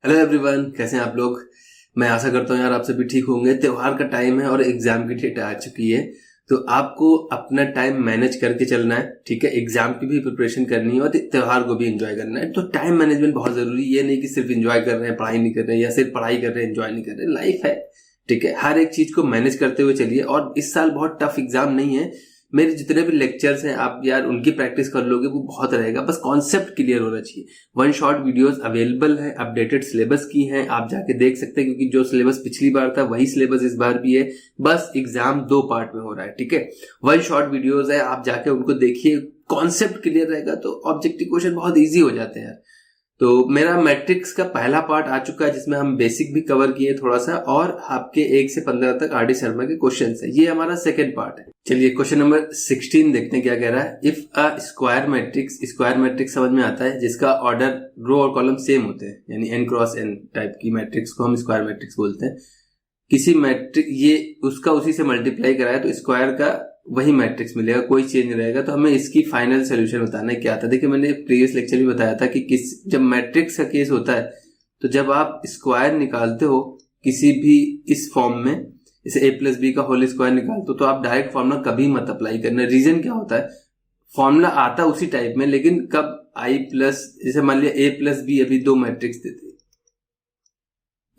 Hello everyone, कैसे हैं आप लोग। मैं आशा करता हूँ यार आप सभी ठीक होंगे। त्योहार का टाइम है और एग्जाम की डेट आ चुकी है, तो आपको अपना टाइम मैनेज करके चलना है। ठीक है, एग्जाम की भी प्रिपरेशन करनी है और त्योहार को भी एंजॉय करना है। तो टाइम मैनेजमेंट बहुत जरूरी है। ये नहीं कि सिर्फ एंजॉय कर रहे हैं, पढ़ाई नहीं कर रहे हैं, या सिर्फ पढ़ाई कर रहे हैं एंजॉय नहीं कर रहे हैं। लाइफ है, ठीक है, हर एक चीज को मैनेज करते हुए चलिए। और इस साल बहुत टफ एग्जाम नहीं है। मेरे जितने भी लेक्चर्स हैं आप यार उनकी प्रैक्टिस कर लोगे, वो बहुत रहेगा। बस कॉन्सेप्ट क्लियर होना चाहिए। वन शॉट वीडियोस अवेलेबल है, अपडेटेड सिलेबस की हैं, आप जाके देख सकते हैं, क्योंकि जो सिलेबस पिछली बार था वही सिलेबस इस बार भी है। बस एग्जाम 2 पार्ट में हो रहा है, ठीक है। वन शॉट वीडियोस है, आप जाके उनको देखिए, कॉन्सेप्ट क्लियर रहेगा तो ऑब्जेक्टिव क्वेश्चन बहुत ईजी हो जाते हैं। तो मेरा मैट्रिक्स का पहला पार्ट आ चुका है, जिसमें हम बेसिक भी कवर किए थोड़ा सा, और आपके 1 से 15 तक आर डी शर्मा के क्वेश्चन है। ये हमारा सेकंड पार्ट है। चलिए क्वेश्चन नंबर 16 देखते हैं क्या कह रहा है। इफ अ स्क्वायर मैट्रिक्स समझ में आता है जिसका ऑर्डर रो और कॉलम सेम होते हैं, यानी n क्रॉस n टाइप की मैट्रिक्स को हम स्क्वायर मैट्रिक्स बोलते हैं। किसी मैट्रिक्स ये उसका उसी से मल्टीप्लाई कराए तो स्क्वायर का वही मैट्रिक्स मिलेगा, कोई चेंज नहीं रहेगा। तो हमें इसकी फाइनल सोल्यूशन बताना है क्या था। देखिए मैंने प्रीवियस लेक्चर में बताया था कि जब मैट्रिक्स का केस होता है तो जब आप स्क्वायर निकालते हो किसी भी इस फॉर्म में, जैसे a प्लस बी का होल स्क्वायर निकालते हो, तो आप डायरेक्ट फॉर्मूला कभी मत अप्लाई करना। रीजन क्या होता है, फॉर्मूला आता उसी टाइप में, लेकिन कब i प्लस, जैसे मान लिया a प्लस बी अभी 2 मैट्रिक्स देते,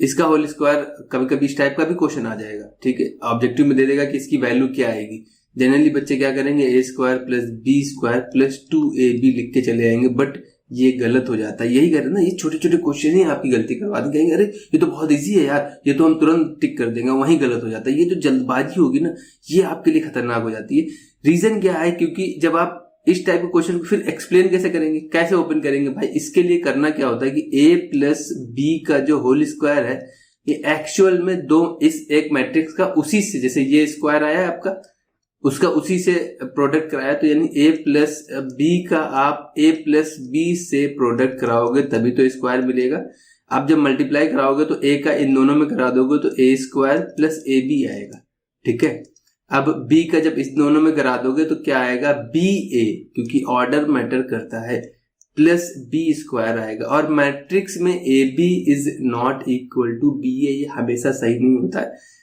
इसका होल स्क्वायर कभी कभी इस टाइप का भी क्वेश्चन आ जाएगा, ठीक है। ऑब्जेक्टिव में दे देगा कि इसकी वैल्यू क्या आएगी। जनरली बच्चे क्या करेंगे, A square plus B square plus 2ab लिख के चले जाएंगे, बट ये गलत हो जाता है। यही करें ना, ये छोटे छोटे क्वेश्चन ही आपकी गलती करवा देंगे। कहेंगे अरे ये तो बहुत इजी है यार, ये तो हम तुरंत टिक कर देंगे, वहीं गलत हो जाता है। ये जो जल्दबाजी होगी ना, ये आपके लिए खतरनाक हो जाती है। रीजन क्या है, क्योंकि जब आप इस टाइप के क्वेश्चन को फिर एक्सप्लेन कैसे करेंगे, कैसे ओपन करेंगे भाई, इसके लिए करना क्या होता है कि a प्लस बी का जो होल स्क्वायर है, ये एक्चुअल में दो इस एक मैट्रिक्स का उसी से, जैसे ये स्क्वायर आया है आपका, उसका उसी से प्रोडक्ट कराया, तो यानी a प्लस बी का आप a प्लस बी से प्रोडक्ट कराओगे तभी तो स्क्वायर मिलेगा। आप जब मल्टीप्लाई कराओगे तो a का इन दोनों में करा दोगे तो a square plus A B आएगा, ठीक है। अब b का जब इस दोनों में करा दोगे तो क्या आएगा, बी ए, क्योंकि ऑर्डर मैटर करता है, प्लस बी स्क्वायर आएगा। और मैट्रिक्स में A B is not equal to B A, ये हमेशा सही नहीं होता है।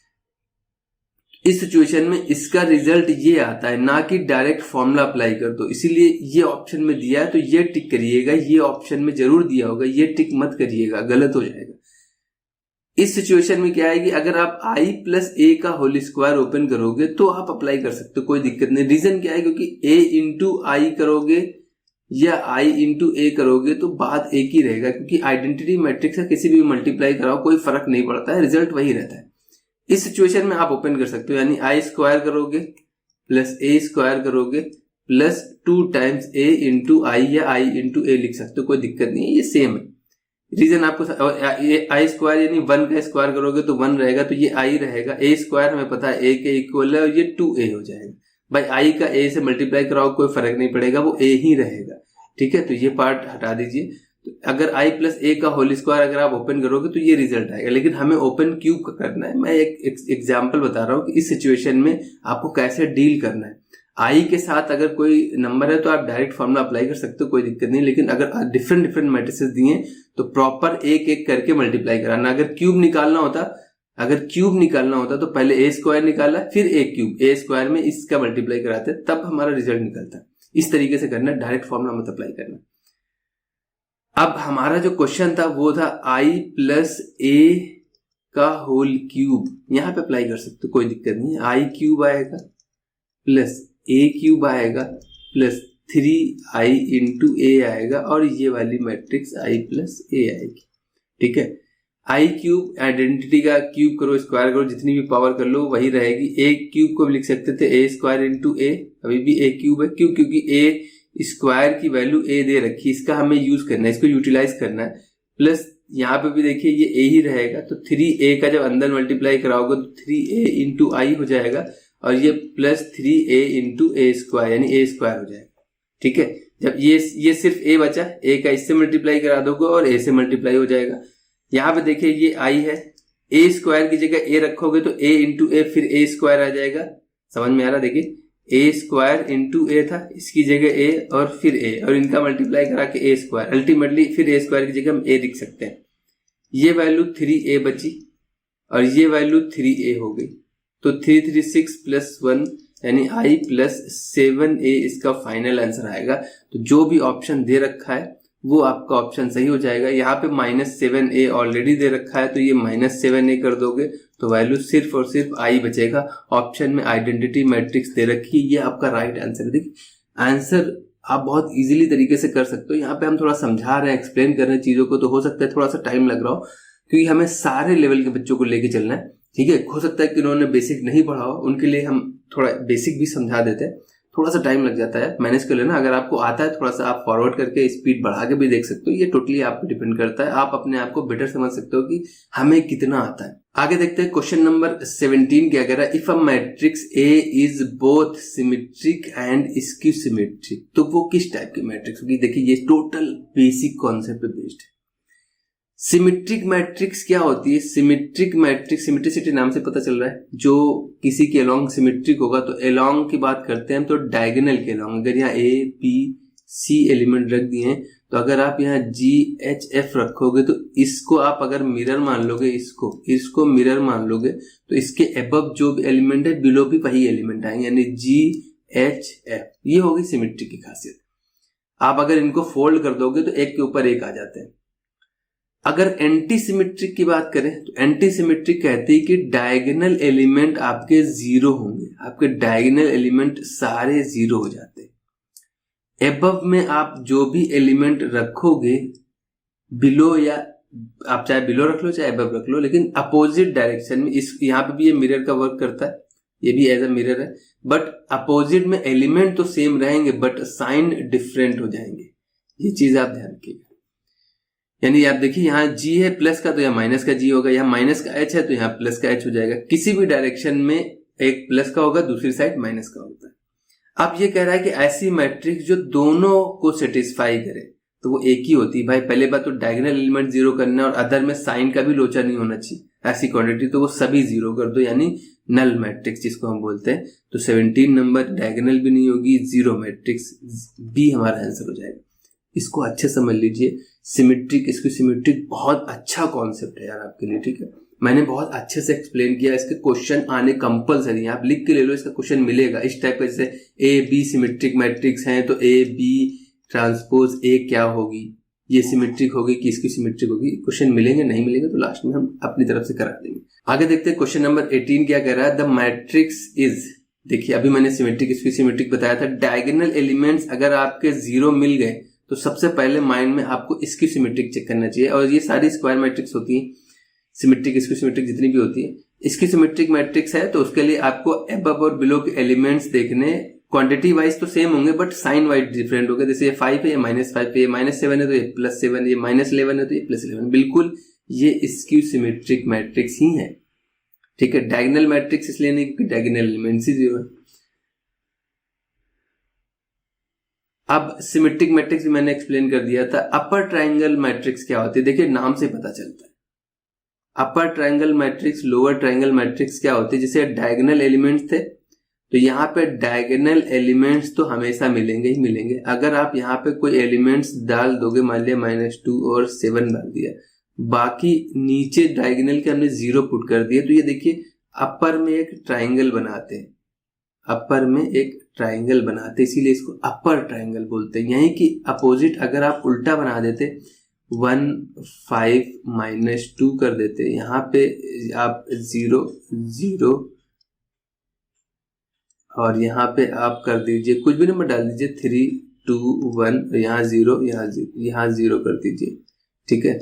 इस सिचुएशन में इसका रिजल्ट ये आता है, ना कि डायरेक्ट फॉर्मूला अप्लाई कर दो। इसीलिए ये ऑप्शन में दिया है तो ये टिक करिएगा, ये ऑप्शन में जरूर दिया होगा, ये टिक मत करिएगा, गलत हो जाएगा। इस सिचुएशन में क्या है कि अगर आप i प्लस ए का होल स्क्वायर ओपन करोगे तो आप अप्लाई कर सकते हो, कोई दिक्कत नहीं। रीजन क्या है, क्योंकि a इंटू आई करोगे या i इंटू ए करोगे तो बात एक ही रहेगा, क्योंकि आइडेंटिटी मैट्रिक्स है, किसी भी मल्टीप्लाई कराओ कोई फर्क नहीं पड़ता है, रिजल्ट वही रहता है। इस सिचुएशन में आप ओपन कर सकते हो, यानी आई स्क्वायर करोगे प्लस ए स्क्वायर करोगे प्लस 2 टाइम्स ए इंटू आई, या आई इंटू ए लिख सकते हो, कोई दिक्कत नहीं है, ये सेम है। रीजन आपको आई स्क्वायर यानी 1 का स्क्वायर करोगे तो 1 रहेगा, तो ये आई रहेगा। ए स्क्वायर हमें पता है ए के इक्वल है, और ये 2a हो जाएगा। भाई आई का ए से मल्टीप्लाई कराओ कोई फर्क नहीं पड़ेगा, वो a ही रहेगा, ठीक है। तो ये पार्ट हटा दीजिए। तो अगर i प्लस ए का होल स्क्वायर अगर आप ओपन करोगे तो ये रिजल्ट आएगा, लेकिन हमें ओपन क्यूब का करना है। मैं एक एग्जाम्पल बता रहा हूँ कि इस सिचुएशन में आपको कैसे डील करना है। आई के साथ अगर कोई नंबर है तो आप डायरेक्ट फॉर्मूला अप्लाई कर सकते हो, कोई दिक्कत नहीं। लेकिन अगर डिफरेंट मैट्रिसेस दिए तो प्रॉपर एक एक करके मल्टीप्लाई कराना। अगर क्यूब निकालना होता तो पहले ए स्क्वायर निकाला फिर ए क्यूब, ए स्क्वायर में इसका मल्टीप्लाई कराते तब हमारा रिजल्ट निकलता। इस तरीके से करना, डायरेक्ट फॉर्मूला मत अप्लाई करना। अब हमारा जो क्वेश्चन था वो था i प्लस ए का होल क्यूब, यहां पे अप्लाई कर सकते हो, कोई दिक्कत नहीं है। आई क्यूब आएगा प्लस ए क्यूब आएगा प्लस 3i इंटू ए आएगा, और ये वाली मैट्रिक्स i प्लस ए आएगी, ठीक है। आई क्यूब आइडेंटिटी का क्यूब करो, स्क्वायर करो, जितनी भी पावर कर लो वही रहेगी। ए क्यूब को भी लिख सकते थे ए स्क्वायर इंटू ए, अभी भी ए क्यूब है, क्यों, क्योंकि ए स्क्वायर की वैल्यू ए दे रखी है, इसका हमें यूज करना है, इसको यूटिलाइज करना है। प्लस यहाँ पे भी देखिए ये ए ही रहेगा, तो 3a का जब अंदर मल्टीप्लाई कराओगे तो 3a इंटू आई हो जाएगा, और ये प्लस 3a इंटू ए स्क्वायर यानी ए स्क्वायर हो जाएगा, ठीक है। जब ये सिर्फ a बचा, a का इससे मल्टीप्लाई करा दोगे और a से मल्टीप्लाई हो जाएगा। यहाँ पे देखिए ये i है, a स्क्वायर की जगह a रखोगे तो a इंटू ए फिर a स्क्वायर आ जाएगा, समझ में आ रहा। देखिए ए स्क्वायर इंटू ए था, इसकी जगह ए और फिर ए, और इनका मल्टीप्लाई करा के ए स्क्वायर, अल्टीमेटली फिर ए स्क्वायर की जगह हम ए लिख सकते हैं। ये वैल्यू 3a बची और ये वैल्यू 3a हो गई। तो 336 प्लस 1 यानी i प्लस 7a इसका फाइनल आंसर आएगा। तो जो भी ऑप्शन दे रखा है वो आपका ऑप्शन सही हो जाएगा। यहाँ पे -7a ऑलरेडी दे रखा है तो ये -7a कर दोगे तो वैल्यू सिर्फ और सिर्फ i बचेगा। ऑप्शन में आइडेंटिटी मैट्रिक्स दे रखी है, ये आपका राइट आंसर है। देखिए आंसर आप बहुत इजीली तरीके से कर सकते हो। यहाँ पे हम थोड़ा समझा रहे हैं, एक्सप्लेन कर रहे हैं चीजों को, तो हो सकता है थोड़ा सा टाइम लग रहा हो क्योंकि हमें सारे लेवल के बच्चों को लेके चलना है। ठीक है, हो सकता है कि उन्होंने बेसिक नहीं पढ़ा हो, उनके लिए हम थोड़ा बेसिक भी समझा देते हैं। थोड़ा सा टाइम लग जाता है, मैनेज कर लेना। अगर आपको आता है थोड़ा सा आप फॉरवर्ड करके स्पीड बढ़ा के भी देख सकते हो, ये टोटली आप पे डिपेंड करता है। आप अपने आप को बेटर समझ सकते हो कि हमें कितना आता है। आगे देखते हैं क्वेश्चन नंबर 17 क्या कह रहा है। If a matrix A is both symmetric and skew symmetric, तो वो किस टाइप की मैट्रिक्स होगी। देखिए ये टोटल बेसिक कॉन्सेप्ट पे बेस्ड है। सिमेट्रिक मैट्रिक्स क्या होती है। सिमेट्रिक मैट्रिक्स, सिमेट्रिसिटी नाम से पता चल रहा है, जो किसी के अलोंग सिमेट्रिक होगा। तो अलोंग की बात करते हैं हम, तो डायगोनल के अलोंग। अगर यहाँ ए बी सी एलिमेंट रख दिए हैं तो अगर आप यहाँ जी एच एफ रखोगे तो इसको आप अगर मिरर मान लोगे, इसको मिरर मान लोगे तो इसके अबव जो भी एलिमेंट है बिलो भी वही एलिमेंट आएंगे, यानी जी एच एफ। ये होगी सिमेट्रिक की खासियत। आप अगर इनको फोल्ड कर दोगे तो एक के ऊपर एक आ जाते हैं। अगर एंटी सिमेट्रिक की बात करें तो एंटी सिमेट्रिक कहते हैं कि डायगोनल एलिमेंट आपके जीरो होंगे, आपके डायगोनल एलिमेंट सारे जीरो हो जाते हैं। एबव में आप जो भी एलिमेंट रखोगे बिलो, या आप चाहे बिलो रख लो चाहे एबव रख लो, लेकिन अपोजिट डायरेक्शन में, इस यहाँ पे भी ये मिरर का वर्क करता है, ये भी एज अ मिरर है, बट अपोजिट में एलिमेंट तो सेम रहेंगे बट साइन डिफरेंट हो जाएंगे। ये चीज आप ध्यान रखिएगा। यानी आप देखिए यहाँ G है प्लस का तो यहाँ माइनस का G होगा, यहाँ माइनस का H है तो यहाँ प्लस का H हो जाएगा। किसी भी डायरेक्शन में एक प्लस का होगा, दूसरी साइड माइनस का होता है। अब ये कह रहा है कि ऐसी मैट्रिक्स जो दोनों को सेटिस्फाई करे तो वो एक ही होती है। भाई पहले बात तो डायगोनल एलिमेंट जीरो करना है और अदर में साइन का भी लोचा नहीं होना चाहिए ऐसी क्वांटिटी, तो वो सभी जीरो कर दो, यानी नल मैट्रिक्स जिसको हम बोलते हैं। तो 17 नंबर डायगोनल भी नहीं होगी, जीरो मैट्रिक्स, बी हमारा आंसर हो जाएगा। इसको अच्छे समझ लीजिए। सिमेट्रिक, इसकी सिमेट्रिक बहुत अच्छा कॉन्सेप्ट है यार आपके लिए। ठीक है, मैंने बहुत अच्छे से एक्सप्लेन किया। इसके क्वेश्चन आने कंपलसरी है, आप लिख के ले लो, इसका क्वेश्चन मिलेगा इस टाइप का। जैसे ए बी सिमेट्रिक मैट्रिक्स हैं तो ए बी ट्रांसपोज ए क्या होगी, ये सिमेट्रिक होगी कि इसकी सिमेट्रिक होगी। क्वेश्चन मिलेंगे, नहीं मिलेंगे तो लास्ट में हम अपनी तरफ से करा देंगे। आगे देखते हैं क्वेश्चन नंबर 18 क्या कह रहा है। द मैट्रिक्स इज, देखिए अभी मैंने सिमेट्रिक इसकी सिमेट्रिक बताया था। डायगोनल एलिमेंट्स अगर आपके जीरो मिल गए तो सबसे पहले माइंड में आपको इसकी सिमेट्रिक चेक करना चाहिए। और ये सारी स्क्वायर मैट्रिक्स होती है, सिमेट्रिक इसकी सिमेट्रिक जितनी भी होती है, इसकी सिमेट्रिक मैट्रिक्स है तो उसके लिए आपको अबव और बिलो के एलिमेंट्स देखने। क्वांटिटी वाइज तो सेम होंगे बट साइन वाइज डिफरेंट होंगे। जैसे ये 5 है, ये -5 है, ये -7 है तो ये +7, ये -11 है तो ये +11। बिल्कुल ये इसकी सिमेट्रिक मैट्रिक्स ही है। ठीक है, डायगोनल मैट्रिक्स इसलिए नहीं क्योंकि डायगोनल एलिमेंट्स ही जीरो है। अब सिमेट्रिक मैट्रिक्स भी मैंने एक्सप्लेन कर दिया था। अपर ट्रायंगल मैट्रिक्स क्या होती है, देखिए नाम से पता चलता है। Upper triangle matrix, lower triangle matrix क्या होती है। जैसे डायगोनल एलिमेंट्स थे तो यहाँ पे डायगोनल एलिमेंट्स तो हमेशा मिलेंगे ही मिलेंगे। अगर आप यहाँ पे कोई एलिमेंट्स डाल दोगे, मान लिया -2 और 7 डाल दिया, बाकी नीचे डायगोनल के हमने 0 पुट कर दिया, तो ये देखिए अपर में एक ट्रायंगल बनाते हैं, अपर में एक ट्रायंगल बनाते, इसीलिए इसको अपर ट्रायंगल बोलते हैं। यहीं की अपोजिट अगर आप उल्टा बना देते, 1 5 -2 कर देते, यहाँ पे आप 0 0 और यहाँ पे आप कर दीजिए कुछ भी नंबर डाल दीजिए, 3 2 1, यहाँ 0 यहाँ 0 कर दीजिए। ठीक है,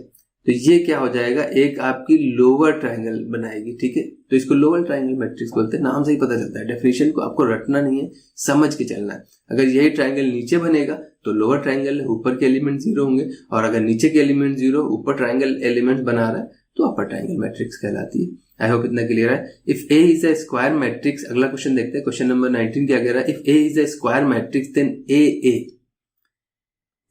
तो ये क्या हो जाएगा, एक आपकी लोअर ट्रायंगल बनाएगी। ठीक है, तो इसको लोअर ट्रायंगल मैट्रिक्स बोलते हैं। नाम से ही पता चलता है, डेफिनेशन को आपको रटना नहीं है, समझ के चलना है। अगर यही ट्रायंगल नीचे बनेगा तो लोअर ट्रायंगल है, ऊपर के एलिमेंट 0 होंगे, और अगर नीचे के एलिमेंट 0, ऊपर ट्रायंगल एलिमेंट बना रहा है तो अपर ट्रायंगल मैट्रिक्स कहलाती है। आई होप इतना क्लियर है। If A is a square matrix, अगला क्वेश्चन देखते हैं, क्वेश्चन नंबर 19 क्या कह रहा है। If A is a square matrix then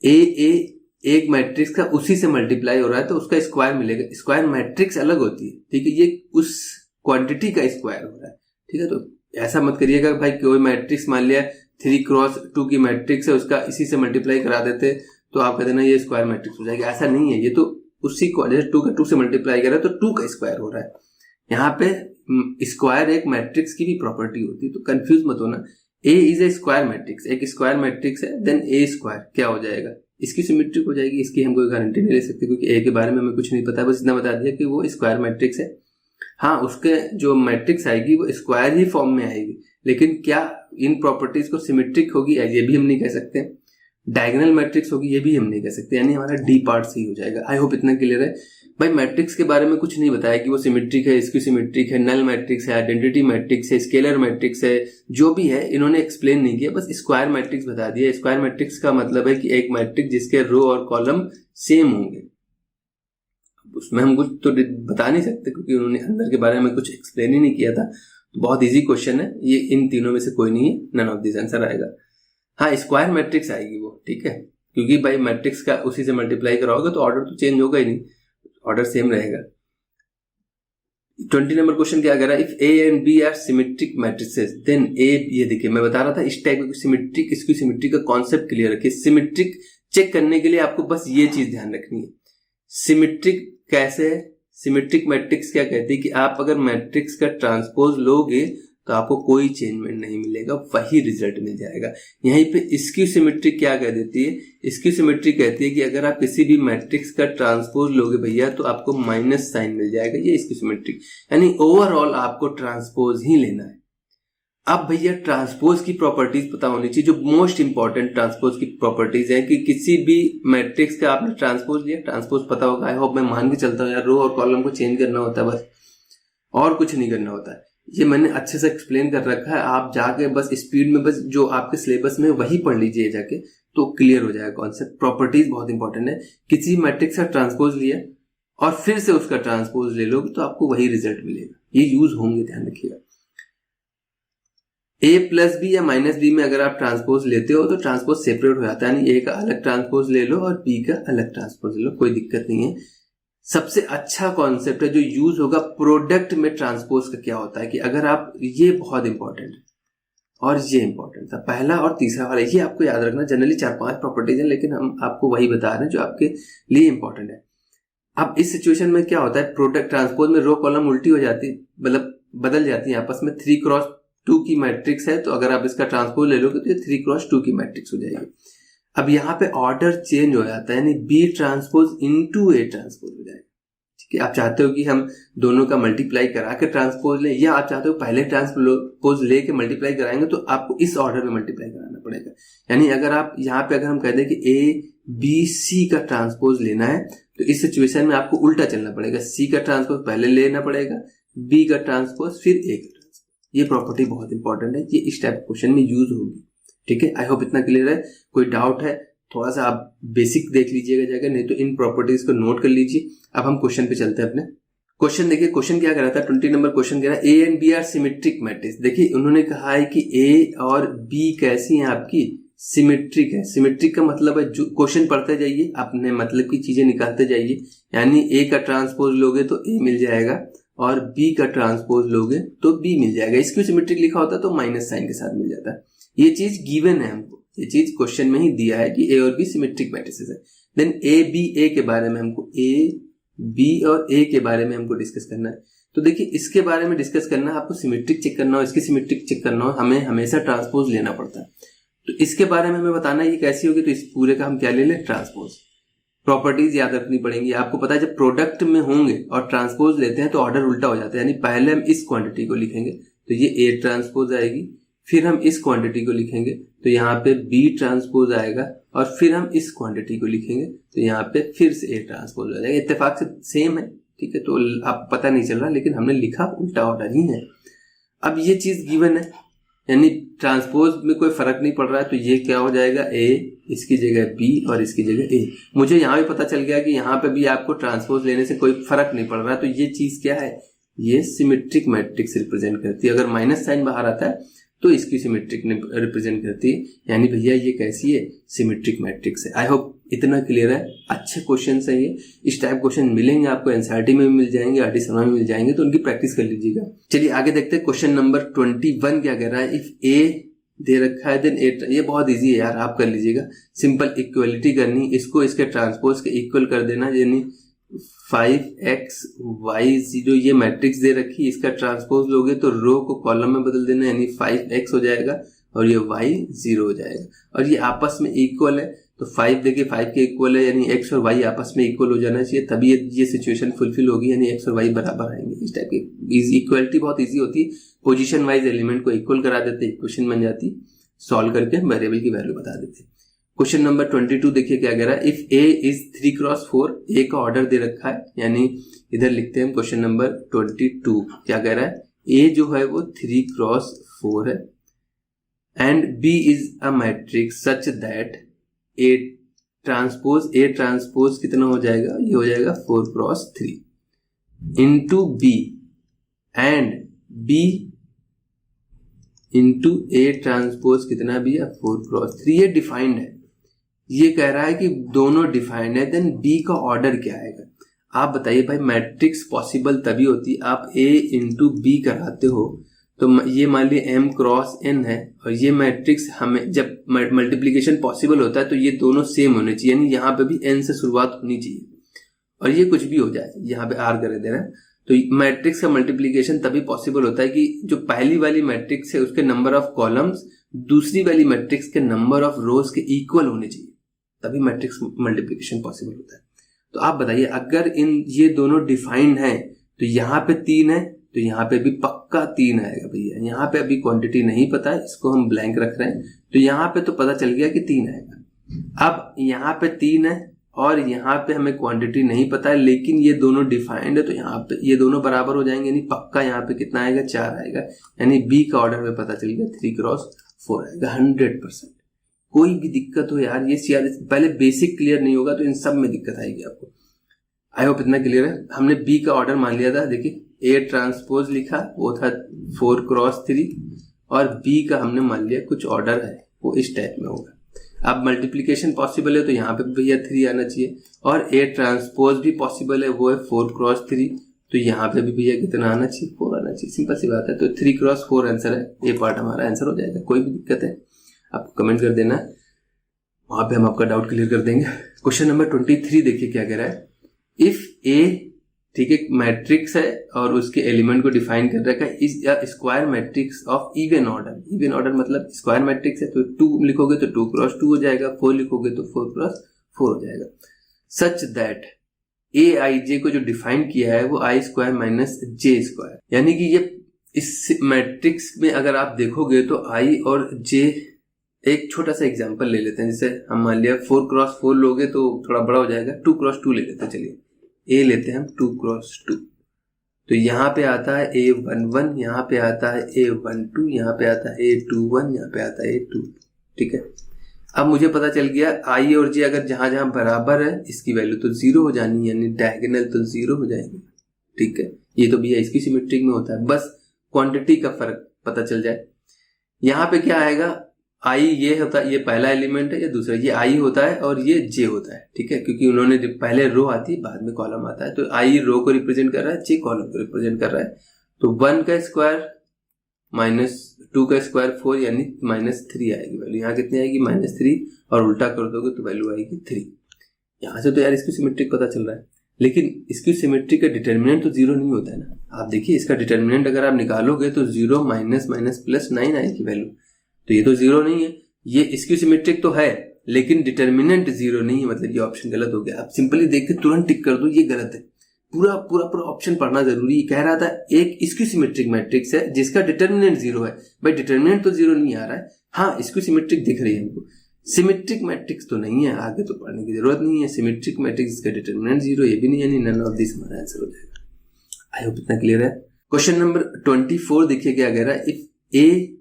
A एक मैट्रिक्स का उसी से मल्टीप्लाई हो रहा है तो उसका स्क्वायर मिलेगा। स्क्वायर मैट्रिक्स अलग होती है, ठीक है, ये उस क्वांटिटी का स्क्वायर हो रहा है। ठीक है, तो ऐसा मत करिएगा भाई कोई मैट्रिक्स मान लिया 3x2 की मैट्रिक्स है, उसका इसी से मल्टीप्लाई करा देते तो आप कहते ना ये स्क्वायर मैट्रिक्स हो जाएगी, ऐसा नहीं है। ये तो उसी को जैसे 2 का 2 से मल्टीप्लाई कर रहा है तो 2 का स्क्वायर हो रहा है। यहाँ पे स्क्वायर एक मैट्रिक्स की भी प्रॉपर्टी होती है, तो कंफ्यूज मत होना। ए इज ए स्क्वायर मैट्रिक्स, एक स्क्वायर मैट्रिक्स है, देन ए स्क्वायर क्या हो जाएगा, इसकी सिमेट्रिक हो जाएगी। इसकी हम कोई गारंटी नहीं ले सकते क्योंकि ए के बारे में हमें कुछ नहीं पता, बस इतना बता दिया कि वो स्क्वायर मैट्रिक्स है। हाँ, उसके जो मैट्रिक्स आएगी वो स्क्वायर ही फॉर्म में आएगी, लेकिन क्या इन प्रॉपर्टीज को सिमेट्रिक होगी ये भी हम नहीं कह सकते, डायगोनल मैट्रिक्स होगी ये भी हम नहीं कह सकते, यानी हमारा डी पार्ट सही हो जाएगा। आई होप इतना क्लियर है। भाई मैट्रिक्स के बारे में कुछ नहीं बताया कि वो सिमेट्रिक है, इसकी सिमेट्रिक है, नल मैट्रिक्स है, आइडेंटिटी मैट्रिक्स है, स्केलर मैट्रिक्स है, जो भी है इन्होंने एक्सप्लेन नहीं किया, बस स्क्वायर मैट्रिक्स बता दिया। स्क्वायर मैट्रिक्स का मतलब है कि एक मैट्रिक्स जिसके रो और कॉलम सेम होंगे। उसमें हम कुछ तो बता नहीं सकते क्योंकि उन्होंने अंदर के बारे में कुछ एक्सप्लेन ही नहीं किया था। तो बहुत इजी क्वेश्चन है ये, इन तीनों में से कोई नहीं है, नन ऑफ दिस आंसर आएगा। हाँ, स्क्वायर मैट्रिक्स आएगी वो, ठीक है, क्योंकि भाई मैट्रिक्स का उसी से मल्टीप्लाई कराओगे तो ऑर्डर तो चेंज होगा ही नहीं, ऑर्डर सेम रहेगा। 20 नंबर क्वेश्चन क्या कह रहा है, if A and B are symmetric matrices then A, ये देखिए मैं बता रहा था इस टाइप की सिमेट्रिक, इसकी सिमेट्रिक का कॉन्सेप्ट क्लियर रखिए। सिमेट्रिक चेक करने के लिए आपको बस ये चीज ध्यान रखनी है, सिमेट्रिक कैसे है। सिमेट्रिक मैट्रिक्स क्या कहती है कि आप अगर मैट्रिक्स का ट्रांसपोज लोगे तो आपको कोई चेंजमेंट नहीं मिलेगा, वही रिजल्ट मिल जाएगा। यहीं पे इसकी सिमेट्री क्या कह देती है, इसकी सिमेट्री कहती है कि अगर आप किसी भी मैट्रिक्स का ट्रांसपोज लोगे भैया तो आपको माइनस साइन मिल जाएगा, ये इसकी सिमेट्री, यानी ओवरऑल आपको ट्रांसपोज ही लेना है। अब भैया ट्रांसपोज की प्रॉपर्टीज पता होनी चाहिए, जो मोस्ट इंपॉर्टेंट ट्रांसपोज की प्रॉपर्टीज है कि किसी भी मैट्रिक्स का आपने ट्रांसपोज लिया, ट्रांसपोज पता होगा। आई होप मैं मान के चलता हूँ यार, रो और कॉलम को चेंज करना होता है बस, और कुछ नहीं करना होता है। ये मैंने अच्छे से एक्सप्लेन कर रखा है, आप जाके बस स्पीड में बस जो आपके सिलेबस में वही पढ़ लीजिए जाके, तो क्लियर हो जाएगा कॉन्सेप्ट। प्रॉपर्टीज बहुत इंपॉर्टेंट है, किसी मैट्रिक्स का ट्रांसपोज लिया और फिर से उसका ट्रांसपोज ले लोगे तो आपको वही रिजल्ट मिलेगा, ये यूज होंगे, ध्यान रखिएगा। ए प्लस बी या माइनस बी में अगर आप ट्रांसपोज लेते हो तो ट्रांसपोज सेपरेट हो जाता है, यानी ए का अलग ट्रांसपोज ले लो और बी का अलग ट्रांसपोज ले लो, कोई दिक्कत नहीं है। सबसे अच्छा कॉन्सेप्ट है जो यूज होगा प्रोडक्ट में ट्रांसपोज का क्या होता है कि अगर आप, ये बहुत इंपॉर्टेंट है और ये इंपॉर्टेंट था, पहला और तीसरा वाला, ये आपको याद रखना। जनरली 4-5 प्रॉपर्टीज हैं लेकिन हम आपको वही बता रहे हैं जो आपके लिए इंपॉर्टेंट है। अब इस सिचुएशन में क्या होता है, प्रोडक्ट ट्रांसपोज में रो कॉलम उल्टी हो जाती है, मतलब बदल जाती है आपस में। 3x2 की मैट्रिक्स है तो अगर आप इसका ट्रांसपोज ले लोगे तो ये 3x2 की मैट्रिक्स हो जाएगी। अब यहाँ पे ऑर्डर चेंज हो जाता है, यानी B transpose into A transpose हो जाएगा, ठीक है। आप चाहते हो कि हम दोनों का मल्टीप्लाई करा के ट्रांसपोज लें, या आप चाहते हो पहले ट्रांसपोज लेके मल्टीप्लाई कराएंगे तो आपको इस ऑर्डर में मल्टीप्लाई कराना पड़ेगा। यानी अगर आप यहाँ पे अगर हम कह दें कि ए बी सी का ट्रांसपोज लेना है तो इस सिचुएशन में आपको उल्टा चलना पड़ेगा, सी का ट्रांसपोज पहले लेना पड़ेगा, बी का ट्रांसपोज फिर ए का ट्रांसपोज। ये प्रॉपर्टी बहुत इंपॉर्टेंट है, ये इस टाइप क्वेश्चन में यूज होगी, ठीक है। आई होप इतना क्लियर है। कोई डाउट है थोड़ा सा आप बेसिक देख लीजिएगा जाकर, नहीं तो इन प्रॉपर्टीज को नोट कर लीजिए। अब हम क्वेश्चन पे चलते हैं अपने। क्वेश्चन देखिए, क्वेश्चन क्या कह रहा था, 20 नंबर क्वेश्चन कह रहा है A and B are symmetric matrix. देखिए उन्होंने कहा है कि ए और बी कैसी हैं आपकी, सिमेट्रिक है। सिमेट्रिक का मतलब है, जो क्वेश्चन पढ़ते जाइए अपने मतलब की चीजें निकालते जाइए, यानी ए का ट्रांसपोज लोगे तो ए मिल जाएगा और बी का ट्रांसपोज लोगे तो बी मिल जाएगा। इसको सिमेट्रिक लिखा होता है तो माइनस साइन के साथ मिल जाता है। ये चीज गिवन है हमको, ये चीज क्वेश्चन में ही दिया है कि ए और बी सिमेट्रिक मैट्रिसेस है। देन ए बी ए के बारे में हमको, ए बी और ए के बारे में हमको डिस्कस करना है। तो देखिए इसके बारे में डिस्कस करना है, आपको सिमेट्रिक चेक करना हो, इसकी सिमेट्रिक चेक करना हो, हमें हमेशा ट्रांसपोज लेना पड़ता है। तो इसके बारे में हमें बताना है ये कैसी होगी, तो इस पूरे का हम क्या ले लें, ट्रांसपोज। प्रॉपर्टीज याद रखनी पड़ेंगी आपको। पता है जब प्रोडक्ट में होंगे और ट्रांसपोज लेते हैं तो ऑर्डर उल्टा हो जाता है, यानी पहले हम इस क्वांटिटी को लिखेंगे तो ये ए ट्रांसपोज आएगी, फिर हम इस क्वांटिटी को लिखेंगे तो यहाँ पे बी ट्रांसपोज आएगा, और फिर हम इस क्वांटिटी को लिखेंगे तो यहाँ पे फिर से ए ट्रांसपोज आ जाएगा। इत्तेफाक से सेम है, ठीक है, तो आप पता नहीं चल रहा लेकिन हमने लिखा उल्टा ऑर्डर ही है। अब ये चीज गिवन है, यानी ट्रांसपोज में कोई फर्क नहीं पड़ रहा है, तो ये क्या हो जाएगा, ए इसकी जगह बी और इसकी जगह ए। मुझे यहाँ भी पता चल गया कि यहाँ पे भी आपको ट्रांसपोज लेने से कोई फर्क नहीं पड़ रहा है, तो ये चीज क्या है, ये सिमेट्रिक मैट्रिक्स रिप्रेजेंट करती है। अगर माइनस साइन बाहर आता है तो इसकी सिमेट्रिक रिप्रेजेंट करती है, यानी भैया ये कैसी है, सिमेट्रिक मैट्रिक्स है। आई होप इतना क्लियर है। अच्छे क्वेश्चन है ये, इस टाइप क्वेश्चन मिलेंगे आपको, एनसीईआरटी में भी मिल जाएंगे, आरटी शर्मा में मिल जाएंगे, तो उनकी प्रैक्टिस कर लीजिएगा। चलिए आगे देखते हैं। क्वेश्चन नंबर 21 क्या कह रहा है, इफ ए दे रखा है देन ए, ये बहुत इजी है यार, आप कर लीजिएगा। सिंपल इक्वलिटी करनी, इसको इसके ट्रांसपोज के इक्वल कर देना, यानी 5xy0 ये मैट्रिक्स दे रखी है, इसका ट्रांसपोज लोगे तो रो को कॉलम में बदल देना, यानी 5x हो जाएगा और ये y0 हो जाएगा, और ये आपस में इक्वल है तो 5 देखिए 5 के इक्वल है, यानी x और y आपस में इक्वल हो जाना चाहिए, तभी ये सिचुएशन फुलफिल होगी, यानी x और y बराबर आएंगे। इस टाइप की इक्वलिटी बहुत ईजी होती है, पोजीशन वाइज एलिमेंट को इक्वल करा देते, इक्वेशन बन जाती, सॉल्व करके वेरिएबल की वैल्यू बता देते। क्वेश्चन नंबर 22 देखिए क्या कह रहा है, if a is 3x4, a का ऑर्डर दे रखा है, यानी इधर लिखते हैं क्वेश्चन नंबर 22 क्या कह रहा है, a जो है वो 3x4 है and b is a matrix such that a transpose कितना हो जाएगा, ये हो जाएगा 4x3 into b and b into a transpose कितना भी है 4x3, ये डिफाइंड है, ये कह रहा है कि दोनों डिफाइंड है, देन b का ऑर्डर क्या आएगा। आप बताइए भाई, मैट्रिक्स पॉसिबल तभी होती, आप a इंटू b कराते हो तो ये मान लीजिए m क्रॉस n है, और ये मैट्रिक्स हमें जब मल्टीप्लीकेशन पॉसिबल होता है तो ये दोनों सेम होने चाहिए, यानी यहाँ पे भी n से शुरुआत होनी चाहिए, और ये कुछ भी हो जाए, यहाँ पे r कर दे रहे हैं, तो मैट्रिक्स का मल्टीप्लीकेशन तभी पॉसिबल होता है कि जो पहली वाली मैट्रिक्स है उसके नंबर ऑफ कॉलम्स दूसरी वाली मैट्रिक्स के नंबर ऑफ रोज के इक्वल होने चाहिए, तभी मैट्रिक्स मल्टीप्लीकेशन पॉसिबल होता है। तो आप बताइए, अगर ये दोनों डिफाइंड हैं तो यहाँ पे 3 है तो यहाँ पे भी पक्का 3 आएगा भैया, यहाँ पे अभी क्वांटिटी नहीं पता है, इसको हम ब्लैंक रख रहे हैं, तो यहाँ पे तो पता चल गया कि 3 आएगा। अब यहाँ पे 3 है और यहाँ पे हमें क्वांटिटी नहीं पता है, लेकिन ये दोनों डिफाइंड है तो यहाँ पे ये दोनों बराबर हो जाएंगे, यानी पक्का यहाँ पे कितना आएगा, 4 आएगा, यानी बी का ऑर्डर में पता चल गया 3x4 आएगा 100%। कोई भी दिक्कत हो यार, ये पहले बेसिक क्लियर नहीं होगा तो इन सब में दिक्कत आएगी आपको। आई होप इतना क्लियर है। हमने बी का ऑर्डर मान लिया था, देखिए ए ट्रांसपोज लिखा वो था 4x3 और बी का हमने मान लिया कुछ ऑर्डर है वो इस टाइप में होगा। अब मल्टीप्लीकेशन पॉसिबल है तो यहाँ पे भैया 3 आना चाहिए, और ए ट्रांसपोज भी पॉसिबल है वो है 4x3, तो यहाँ पे भी भैया कितना आना चाहिए, 4 आना चाहिए, सिंपल सी बात है। तो 3x4 आंसर है, ए पार्ट हमारा आंसर हो जाएगा। कोई भी दिक्कत है आपको कमेंट कर देना, वहां पे हम आपका डाउट क्लियर कर देंगे। क्वेश्चन नंबर 23 देखिए क्या कह रहा है, इफ ए ठीक है मैट्रिक्स है और उसके एलिमेंट को डिफाइन कर रखा है, is a square matrix of even order. Even order मतलब स्क्वायर मैट्रिक्स है तो 2 लिखोगे तो 2x2 हो जाएगा, 4 लिखोगे तो 4x4 हो जाएगा, सच दैट ए आई जे को जो डिफाइन किया है वो i² माइनस j², यानी कि ये इस मैट्रिक्स में अगर आप देखोगे तो i और j, एक छोटा सा एग्जांपल ले लेते हैं, जैसे हम मान लिया 4x4 लोगे तो थोड़ा बड़ा हो जाएगा, 2x2 ले लेते हैं, चलिए a लेते हैं हम 2x2, तो यहाँ पे आता है a11, यहाँ पे आता है a12, यहाँ पे आता है a21, यहाँ पे आता है a2, ठीक है। अब मुझे पता चल गया i और j अगर जहां जहां बराबर है इसकी वैल्यू तो 0 हो जानी, यानी डायगोनल तो 0 हो जाएंगे, ठीक है। ये तो भैया इसकी सिमेट्रिक में होता है, बस क्वांटिटी का फर्क पता चल जाए। यहाँ पे क्या आएगा, i ये होता है, ये पहला एलिमेंट है, ये दूसरा, ये i होता है और ये j होता है, ठीक है, क्योंकि उन्होंने पहले रो आती है बाद में कॉलम आता है, तो i रो को रिप्रेजेंट कर रहा है, j कॉलम को रिप्रेजेंट कर रहा है, तो 1 का स्क्वायर माइनस 2 का स्क्वायर 4 यानी -3 आएगी वैल्यू, यहाँ कितनी आएगी -3, और उल्टा कर दोगे तो वैल्यू आएगी 3। यहाँ से तो यार इसकी सिमेट्रिक पता चल रहा है, लेकिन इसकी सिमेट्रिक का डिटर्मिनेंट तो 0 नहीं होता है ना। आप देखिए इसका डिटर्मिनेंट अगर आप निकालोगे तो 0 माइनस माइनस प्लस 9 आएगी वैल्यू, तो ये तो 0 नहीं है, ये इसकी सिमेट्रिक तो है लेकिन डिटर्मिनेंट 0 नहीं है, मतलब ये ऑप्शन गलत हो गया। आप सिंपली देख के तुरंत टिक कर दो ये गलत है, पूरा पूरा पूरा ऑप्शन पढ़ना जरूरी है। कह रहा था एक इसकी सिमेट्रिक मैट्रिक्स है जिसका डिटर्मिनेंट 0 है, भाई डिटर्मिनेंट तो 0 नहीं आ रहा है, हाँ इसकी सिमेट्रिक दिख रही है हमको, सिमेट्रिक मैट्रिक्स तो नहीं है, आगे तो पढ़ने की जरूरत नहीं है। सिमेट्रिक मैट्रिक्स का डिटर्मिनेंट 0 ये भी नहीं, यानी नन ऑफ दिस हमारा आंसर हो जाएगा। आई होप इतना क्लियर है। क्वेश्चन नंबर 24 देखिए क्या कह रहा है, इफ ए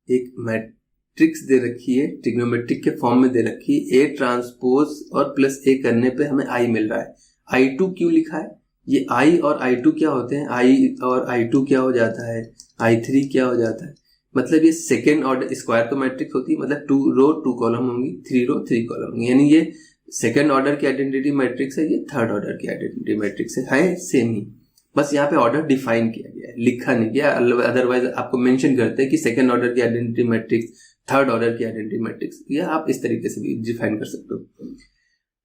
एक मैट्रिक्स दे रखी है, ट्रिग्नोमेट्रिक के फॉर्म में दे रखी है, ए ट्रांसपोज और प्लस ए करने पे हमें आई मिल रहा है, i2 क्यों लिखा है, ये i और i2 क्या होते हैं, i और i2 क्या हो जाता है, i3 क्या हो जाता है, मतलब ये सेकेंड ऑर्डर स्क्वायर तो मैट्रिक्स होती है, मतलब 2 रो 2 कॉलम होंगी, 3 रो 3 कॉलम होंगी, यानी ये सेकेंड ऑर्डर की आइडेंटिटी मैट्रिक्स है, ये थर्ड ऑर्डर की आइडेंटिटी मैट्रिक्स है सेम ही, बस यहाँ पे ऑर्डर डिफाइन किया गया है, लिखा नहीं गया। अदरवाइज आपको मेंशन करते हैं कि सेकेंड ऑर्डर की आइडेंटिटी मैट्रिक्स, थर्ड ऑर्डर की आइडेंटिटी मैट्रिक्स, या आप इस तरीके से भी डिफाइन कर सकते हो।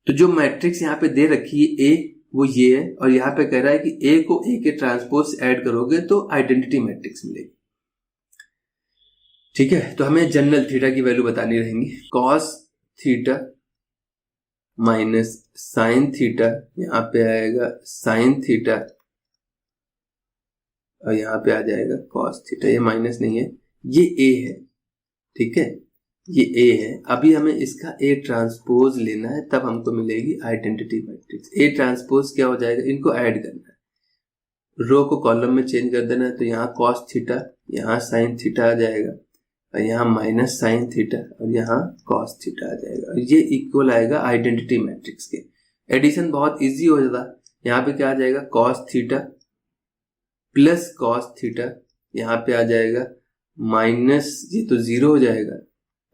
तो जो मैट्रिक्स यहाँ पे दे रखी है ए वो ये है, और यहाँ पे कह रहा है कि ए को ए के ट्रांसपोज ऐड करोगे तो आइडेंटिटी मैट्रिक्स मिलेगी। ठीक है, तो हमें जनरल थीटा की वैल्यू बतानी रहेंगी। Cos theta minus sine theta, यहाँ पे आएगा साइन थीटा, और यहाँ पे आ जाएगा कॉस थीटा। ये माइनस नहीं है, ये ए है। ठीक है, ये ए है। अभी हमें इसका ए ट्रांसपोज लेना है, तब हमको मिलेगी आइडेंटिटी मैट्रिक्स। ए ट्रांसपोज क्या हो जाएगा, इनको ऐड करना है, रो को कॉलम में चेंज कर देना है। तो यहाँ कॉस थीटा, यहाँ साइन थीटा आ जाएगा, और यहाँ माइनस साइन थीटा, और यहाँ कॉस थीटा आ जाएगा। ये इक्वल आएगा आइडेंटिटी मैट्रिक्स के। एडिशन बहुत इजी हो जाता। यहाँ पे क्या आ जाएगा, cos theta plus cos theta, यहाँ पे आ जाएगा माइनस, ये तो जीरो हो जाएगा,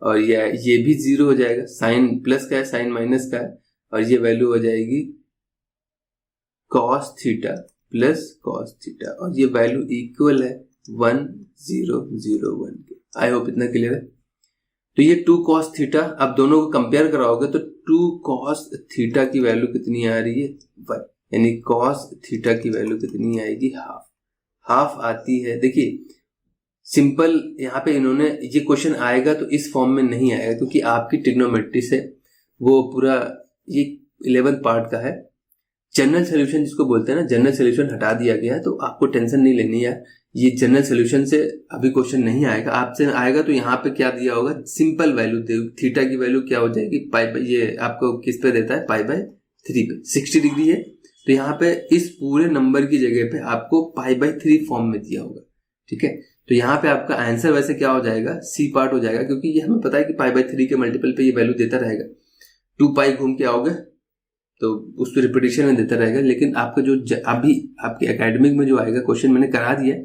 और ये भी जीरो हो जाएगा। साइन प्लस का है, साइन माइनस का है, और ये वैल्यू हो जाएगी cos theta plus cos theta, और ये वैल्यू इक्वल है 1001 के। आई होप इतना क्लियर है। तो ये 2 कॉस थीटा, अब दोनों को कंपेयर कराओगे तो 2 कॉस थीटा की वैल्यू कितनी आ रही है, 1, यानी कॉस थीटा की वैल्यू कितनी आएगी, हाफ आती है। देखिए सिंपल, यहाँ पे इन्होंने ये क्वेश्चन आएगा तो इस फॉर्म में नहीं आएगा, क्योंकि आपकी ट्रिग्नोमेट्री से वो पूरा ये 11th पार्ट का है। जनरल सोल्यूशन जिसको बोलते हैं ना, जनरल सोल्यूशन हटा दिया गया है, तो आपको टेंशन नहीं लेनी है। ये जनरल सोल्यूशन से अभी क्वेश्चन नहीं आएगा, आपसे आएगा तो यहाँ पे क्या दिया होगा, सिंपल वैल्यू दे, थीटा की वैल्यू क्या हो जाएगी, पाई बाई, ये आपको किस पे देता है, पाई बाई 3 पे। 60 डिग्री है, तो यहाँ पे इस पूरे नंबर की जगह पे आपको पाई बाई 3 फॉर्म में दिया होगा। ठीक है, तो यहाँ पे आपका आंसर वैसे क्या हो जाएगा, सी पार्ट हो जाएगा, क्योंकि ये हमें पता है कि पाई बाई 3 के मल्टीपल पे ये वैल्यू देता रहेगा। 2 पाई घूम के आओगे तो उस पर रिपीटिशन में देता रहेगा। लेकिन आपका जो अभी आपके एकेडमिक में जो आएगा क्वेश्चन मैंने करा दिया।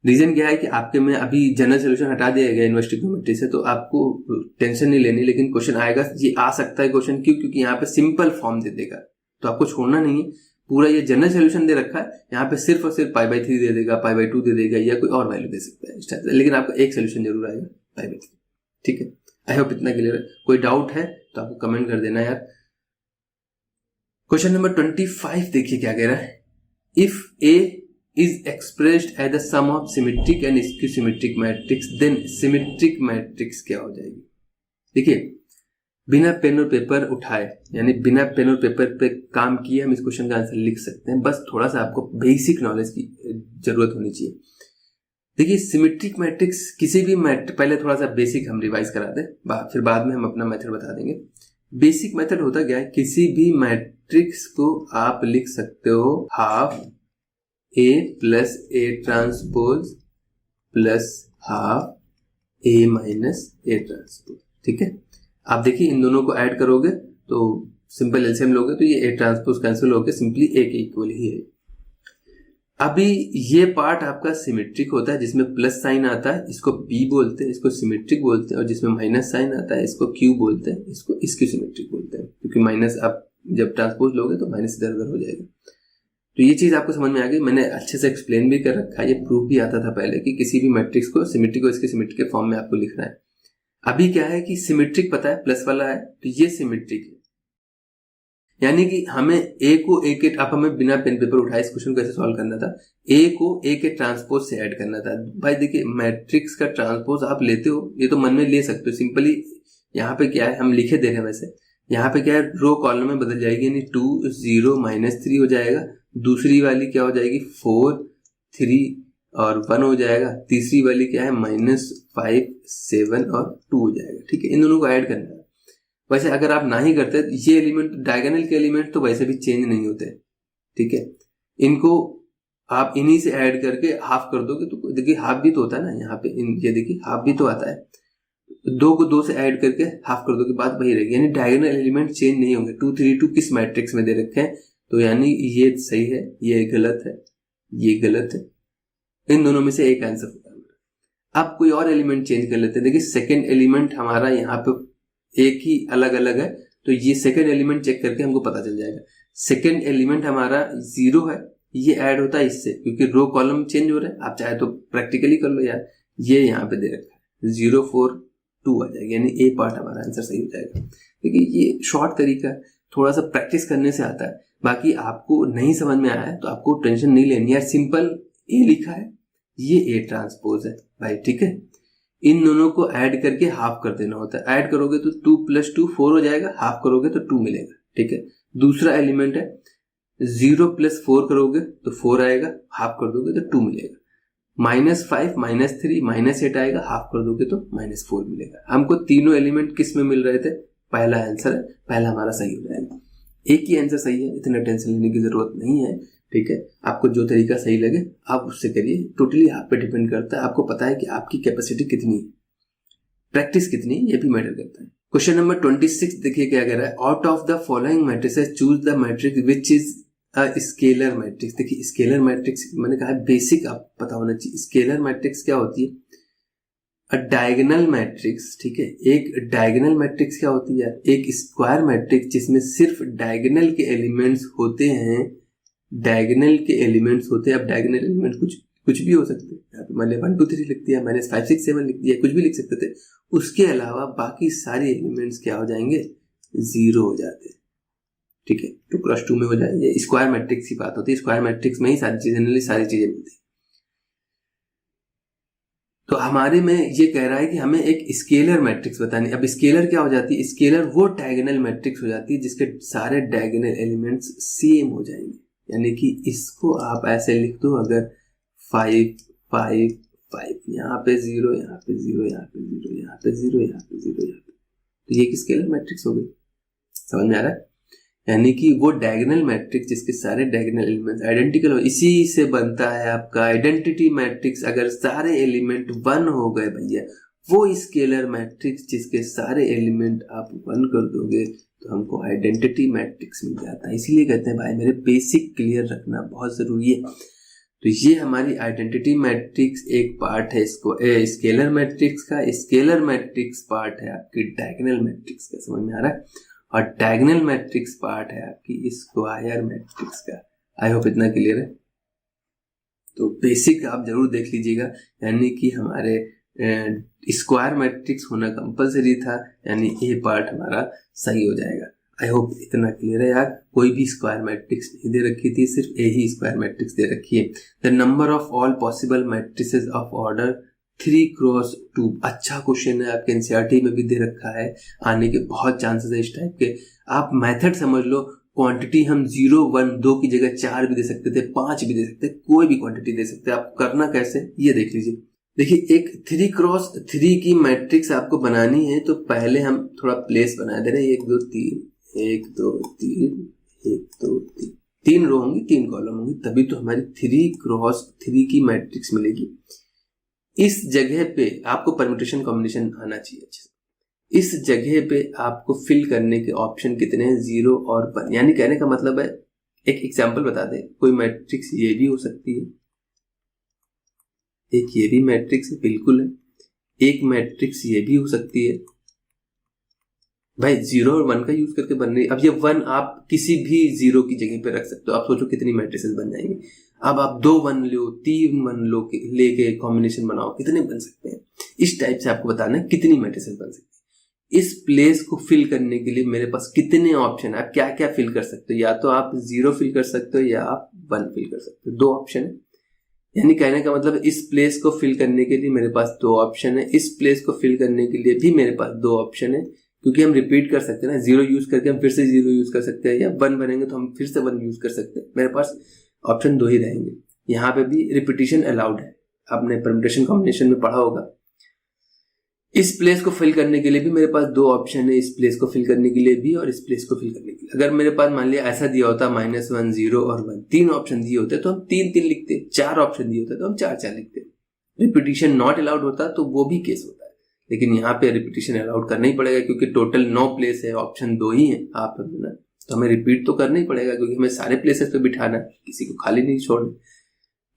रीजन क्या है कि आपके में अभी जनरल सोल्यूशन हटा दिया गया इन्वर्स ट्रिग्नोमेट्री से, तो आपको टेंशन नहीं लेनी। लेकिन क्वेश्चन आएगा, ये आ सकता है क्वेश्चन, क्यों, क्योंकि यहाँ पे सिंपल फॉर्म दे देगा, तो आपको छोड़ना नहीं है। पूरा ये जनरल सोल्यूशन दे रखा है, यहाँ पे सिर्फ और सिर्फ पाई बाई 3 दे देगा, पाई बाई 2 दे देगा, या कोई और वैल्यू दे सकता है इस टाइप से, लेकिन आपका एक सोल्यूशन जरूर आएगा पाई बाई 3। ठीक है, आई होप इतना क्लियर है। कोई डाउट है तो आपको कमेंट कर देना यार। क्वेश्चन नंबर 25 देखिए क्या कह रहा है। If A is expressed as the sum of symmetric and skew symmetric matrix, then symmetric matrix क्या हो जाएगी। देखिए बिना पेन और पेपर उठाए, यानी बिना पेन और पेपर पे काम किए हम इस क्वेश्चन का आंसर लिख सकते हैं। बस थोड़ा सा आपको बेसिक नॉलेज की जरूरत होनी चाहिए। देखिए सिमेट्रिक मैट्रिक्स किसी भी पहले थोड़ा सा बेसिक हम रिवाइज करा दें, फिर बाद में हम अपना मेथड बता देंगे। बेसिक मेथड होता क्या है, किसी भी मैट्रिक्स को आप लिख सकते हो half A plus A transpose plus half A minus A transpose. ठीक है, आप देखिए इन दोनों को ऐड करोगे तो सिंपल एलसीएम लोगे तो ये ए ट्रांसपोज कैंसिल होकर सिंपली ए के इक्वल ही है। अभी ये पार्ट आपका सिमेट्रिक होता है, जिसमें प्लस साइन आता है इसको पी बोलते हैं, इसको सिमेट्रिक बोलते हैं, और जिसमें माइनस साइन आता है इसको क्यू बोलते हैं, इसको स्क्यू सिमेट्रिक बोलते हैं, क्योंकि माइनस आप जब ट्रांसपोज लोगे तो माइनस इधर उधर हो जाएगा। तो ये चीज आपको समझ में आ गई, मैंने अच्छे से एक्सप्लेन भी कर रखा है, ये प्रूफ भी आता था पहले कि किसी भी मैट्रिक्स को सिमेट्रिक को इसके सिमेट्रिक के फॉर्म में आपको लिखना है। अभी क्या है कि सिमेट्रिक पता है, प्लस वाला है, तो ये सिमेट्रिक है, यानी कि हमें ए को ए के, आप हमें बिना पेन पेपर उठाए इस क्वेश्चन को कैसे सॉल्व करना था, ए को ए के ट्रांसपोज से ऐड करना था। भाई देखिए मैट्रिक्स का ट्रांसपोज आप लेते हो, ये तो मन में ले सकते हो सिंपली। यहाँ पे क्या है, हम लिखे दे रहे हैं वैसे, यहाँ पे क्या है, रो कॉलम में बदल जाएगी, यानी 2 0 -3 हो जाएगा। दूसरी वाली क्या हो जाएगी, 4 3 और 1 हो जाएगा। तीसरी वाली क्या है, -5 7 और 2 हो जाएगा। ठीक है, इन दोनों को ऐड करना है। वैसे अगर आप ना ही करते ये एलिमेंट, डायगोनल के एलिमेंट तो वैसे भी चेंज नहीं होते। ठीक है, इनको आप इन्हीं से ऐड करके हाफ कर दोगे तो देखिए हाफ भी तो होता है ना, यहाँ पे ये देखिए हाफ भी तो आता है। 2 को 2 से ऐड करके हाफ कर दोगे, बात वही रहेगी, यानी डायगोनल एलिमेंट चेंज नहीं होंगे। 2 3 2 किस मैट्रिक्स में दे रखे हैं, तो यानी ये सही है, ये गलत है, ये गलत है, इन दोनों में से एक आंसर होगा। आप कोई और एलिमेंट चेंज कर लेते हैं। देखिए सेकेंड एलिमेंट हमारा यहाँ पे एक ही अलग अलग है, तो ये सेकेंड एलिमेंट चेक करके हमको पता चल जाएगा। सेकेंड एलिमेंट हमारा 0 है, ये ऐड होता है इससे, क्योंकि रो कॉलम चेंज हो रहा है। आप चाहे तो प्रैक्टिकली कर लो यार, ये यहाँ पे दे रखा है 0 4 2 आ जाएगा, यानी ए पार्ट हमारा आंसर सही हो जाएगा। देखिए ये शॉर्ट तरीका है, थोड़ा सा प्रैक्टिस करने से आता है। बाकी आपको नहीं समझ में आया है तो आपको टेंशन नहीं लेनी है, सिंपल ए लिखा है, ये ए ट्रांसपोज है भाई, ठीक है। इन दोनों को ऐड करके हाफ कर देना होता है, ऐड करोगे तो 2 + 2 4 हो जाएगा, हाफ करोगे तो 2 मिलेगा, ठीक है। दूसरा एलिमेंट है 0 + 4 करोगे तो 4 आएगा, हाफ कर दोगे तो 2 मिलेगा। -5 -3 -8 आएगा, हाफ कर दोगे तो -4 मिलेगा। हमको तीनों एलिमेंट किस में मिल रहे थे, पहला आंसर है, पहला हमारा सही हो जाएगा। एक ही आंसर सही है, इतना टेंशन लेने की जरूरत नहीं है, ठीक है। आपको जो तरीका सही लगे आप उससे करिए, टोटली आप पे डिपेंड करता है। आपको पता है कि आपकी कैपेसिटी कितनी है, प्रैक्टिस कितनी है, ये भी मैटर करता है। क्वेश्चन नंबर 26 देखिए क्या कह रहा है, out of the following matrices choose the matrix which is scalar matrix. देखिए स्केलर मैट्रिक्स मैंने कहा बेसिक आप पता होना चाहिए। स्केलर मैट्रिक्स क्या होती है, अ डायगोनल मैट्रिक्स, ठीक है। एक डायगोनल मैट्रिक्स क्या होती है, एक स्क्वायर मैट्रिक्स जिसमें सिर्फ डायगोनल के एलिमेंट्स होते हैं, डायगोनल के एलिमेंट्स होते हैं। अब डायगोनल एलिमेंट कुछ भी हो सकते हैं, यहाँ पे मान लिया 1 2 3 लिख दिया, -5 6 7 लिख दिया, कुछ भी लिख सकते थे। उसके अलावा बाकी सारे एलिमेंट्स क्या हो जाएंगे, 0 हो जाते हैं, ठीक है। 2 + 2 में हो जाए, ये स्क्वायर मैट्रिक्स की बात होती है। स्क्वायर मैट्रिक्स में ही सारी चीजें मिलती है। तो हमारे में ये कह रहा है कि हमें एक स्केलर मैट्रिक्स बतानी। अब स्केलर क्या हो जाती है, स्केलर वो डायगोनल मैट्रिक्स हो जाती है जिसके सारे डायगोनल एलिमेंट्स सेम हो जाएंगे। यानी कि इसको आप ऐसे लिख दो, अगर 5 5 5, यहाँ पे 0, यहाँ पे 0, यहाँ पे 0, यहाँ पे 0, यहाँ पे 0, यहाँ पे, तो ये एक स्केलर मैट्रिक्स हो गई। समझ में आ रहा है, यानी कि वो डायगोनल मैट्रिक्स जिसके सारे डायगोनल एलिमेंट्स आइडेंटिकल हो, इसी से बनता है आपका आइडेंटिटी मैट्रिक्स। अगर सारे एलिमेंट 1 हो गए भैया, वो स्केलर मैट्रिक्स जिसके सारे एलिमेंट आप 1 कर दोगे तो हमको आइडेंटिटी मैट्रिक्स मिल जाता है। इसीलिए कहते हैं भाई मेरे बेसिक क्लियर रखना बहुत जरूरी है। तो ये हमारी आइडेंटिटी मैट्रिक्स एक पार्ट है इसको स्केलर मैट्रिक्स का, स्केलर मैट्रिक्स पार्ट है आपकी डायगोनल मैट्रिक्स का। समझ में आ रहा है, और डायगोनल मैट्रिक्स पार्ट है आपकी स्क्वायर मैट्रिक्स का। आई होप इतना क्लियर है। तो बेसिक आप जरूर देख लीजिएगा, यानी कि हमारे स्क्वायर मैट्रिक्स होना कंपलसरी था, यानी ये पार्ट हमारा सही हो जाएगा। आई होप इतना क्लियर है यार। कोई भी स्क्वायर मैट्रिक्स नहीं दे रखी थी, सिर्फ ए ही स्क्वायर मैट्रिक्स दे रखी है। The number of all possible matrices of order 3 × 2। अच्छा क्वेश्चन है, आपके एनसीईआरटी में भी दे रखा है, आने के बहुत चांसेस है इस टाइप के। आप मेथड समझ लो, क्वांटिटी हम 0 1 2 की जगह 4 भी दे सकते थे, 5 भी दे सकते, कोई भी क्वांटिटी दे सकते। आप करना कैसे ये देख लीजिए। देखिए एक 3 × 3 की मैट्रिक्स आपको बनानी है, तो पहले हम थोड़ा प्लेस बना दे रहे हैं। 1 2 3 1 2 3 1 2 3, 3 रो होंगी, 3 कॉलम होंगी, तभी तो हमारी 3 × 3 की मैट्रिक्स मिलेगी। इस जगह पे आपको परम्यूटेशन कॉम्बिनेशन आना चाहिए अच्छे से। इस जगह पे आपको फिल करने के ऑप्शन कितने हैं, 0 और 1। यानी कहने का मतलब है, एक एग्जांपल बता दें, कोई मैट्रिक्स ये भी हो सकती है, एक ये भी मैट्रिक्स बिल्कुल है, एक मैट्रिक्स ये भी हो सकती है भाई। 0 और 1 का यूज करके बन रही है। अब ये 1 आप किसी भी 0 की जगह पे रख सकते हो। आप सोचो कितनी मैट्रिसेस बन जाएंगे। अब आप 2 1 लो, 3 1 लो, लेके कॉम्बिनेशन बनाओ, कितने बन सकते हैं। इस टाइप से आपको बताना है कितनी मैट्रिसेस बन सकती है। इस प्लेस को फिल करने के लिए मेरे पास कितने ऑप्शन है, आप क्या क्या फिल कर सकते हो। या तो आप 0 फिल कर सकते हो या आप 1 फिल कर सकते हो, 2 ऑप्शन है। यानी कहने का मतलब इस प्लेस को फिल करने के लिए मेरे पास 2 ऑप्शन है, इस प्लेस को फिल करने के लिए भी मेरे पास 2 ऑप्शन है। क्योंकि हम रिपीट कर सकते हैं ना, 0 यूज करके हम फिर से 0 यूज कर सकते हैं, या 1 बनेंगे तो हम फिर से 1 यूज कर सकते हैं। मेरे पास ऑप्शन 2 ही रहेंगे। यहाँ पे भी रिपीटिशन अलाउड है, आपने परम्यूटेशन कॉम्बिनेशन में पढ़ा होगा। इस प्लेस को फिल करने के लिए भी मेरे पास 2 ऑप्शन है, इस प्लेस को फिल करने के लिए भी और इस प्लेस को फिल करने के लिए। अगर मेरे पास मान लिया ऐसा दिया होता -1 0 और 1, 3 ऑप्शन दिए होते तो हम 3 3 लिखते, 4 ऑप्शन दिए होते तो हम 4 4 लिखते। रिपीटिशन नॉट अलाउड होता तो वो भी केस होता है, लेकिन यहाँ पे रिपीटिशन अलाउड करना ही पड़ेगा क्योंकि टोटल 9 प्लेस है, ऑप्शन 2 ही है आप ना, तो हमें रिपीट तो करना ही पड़ेगा क्योंकि हमें सारे प्लेसेस पे बिठाना है, किसी को खाली नहीं छोड़ना।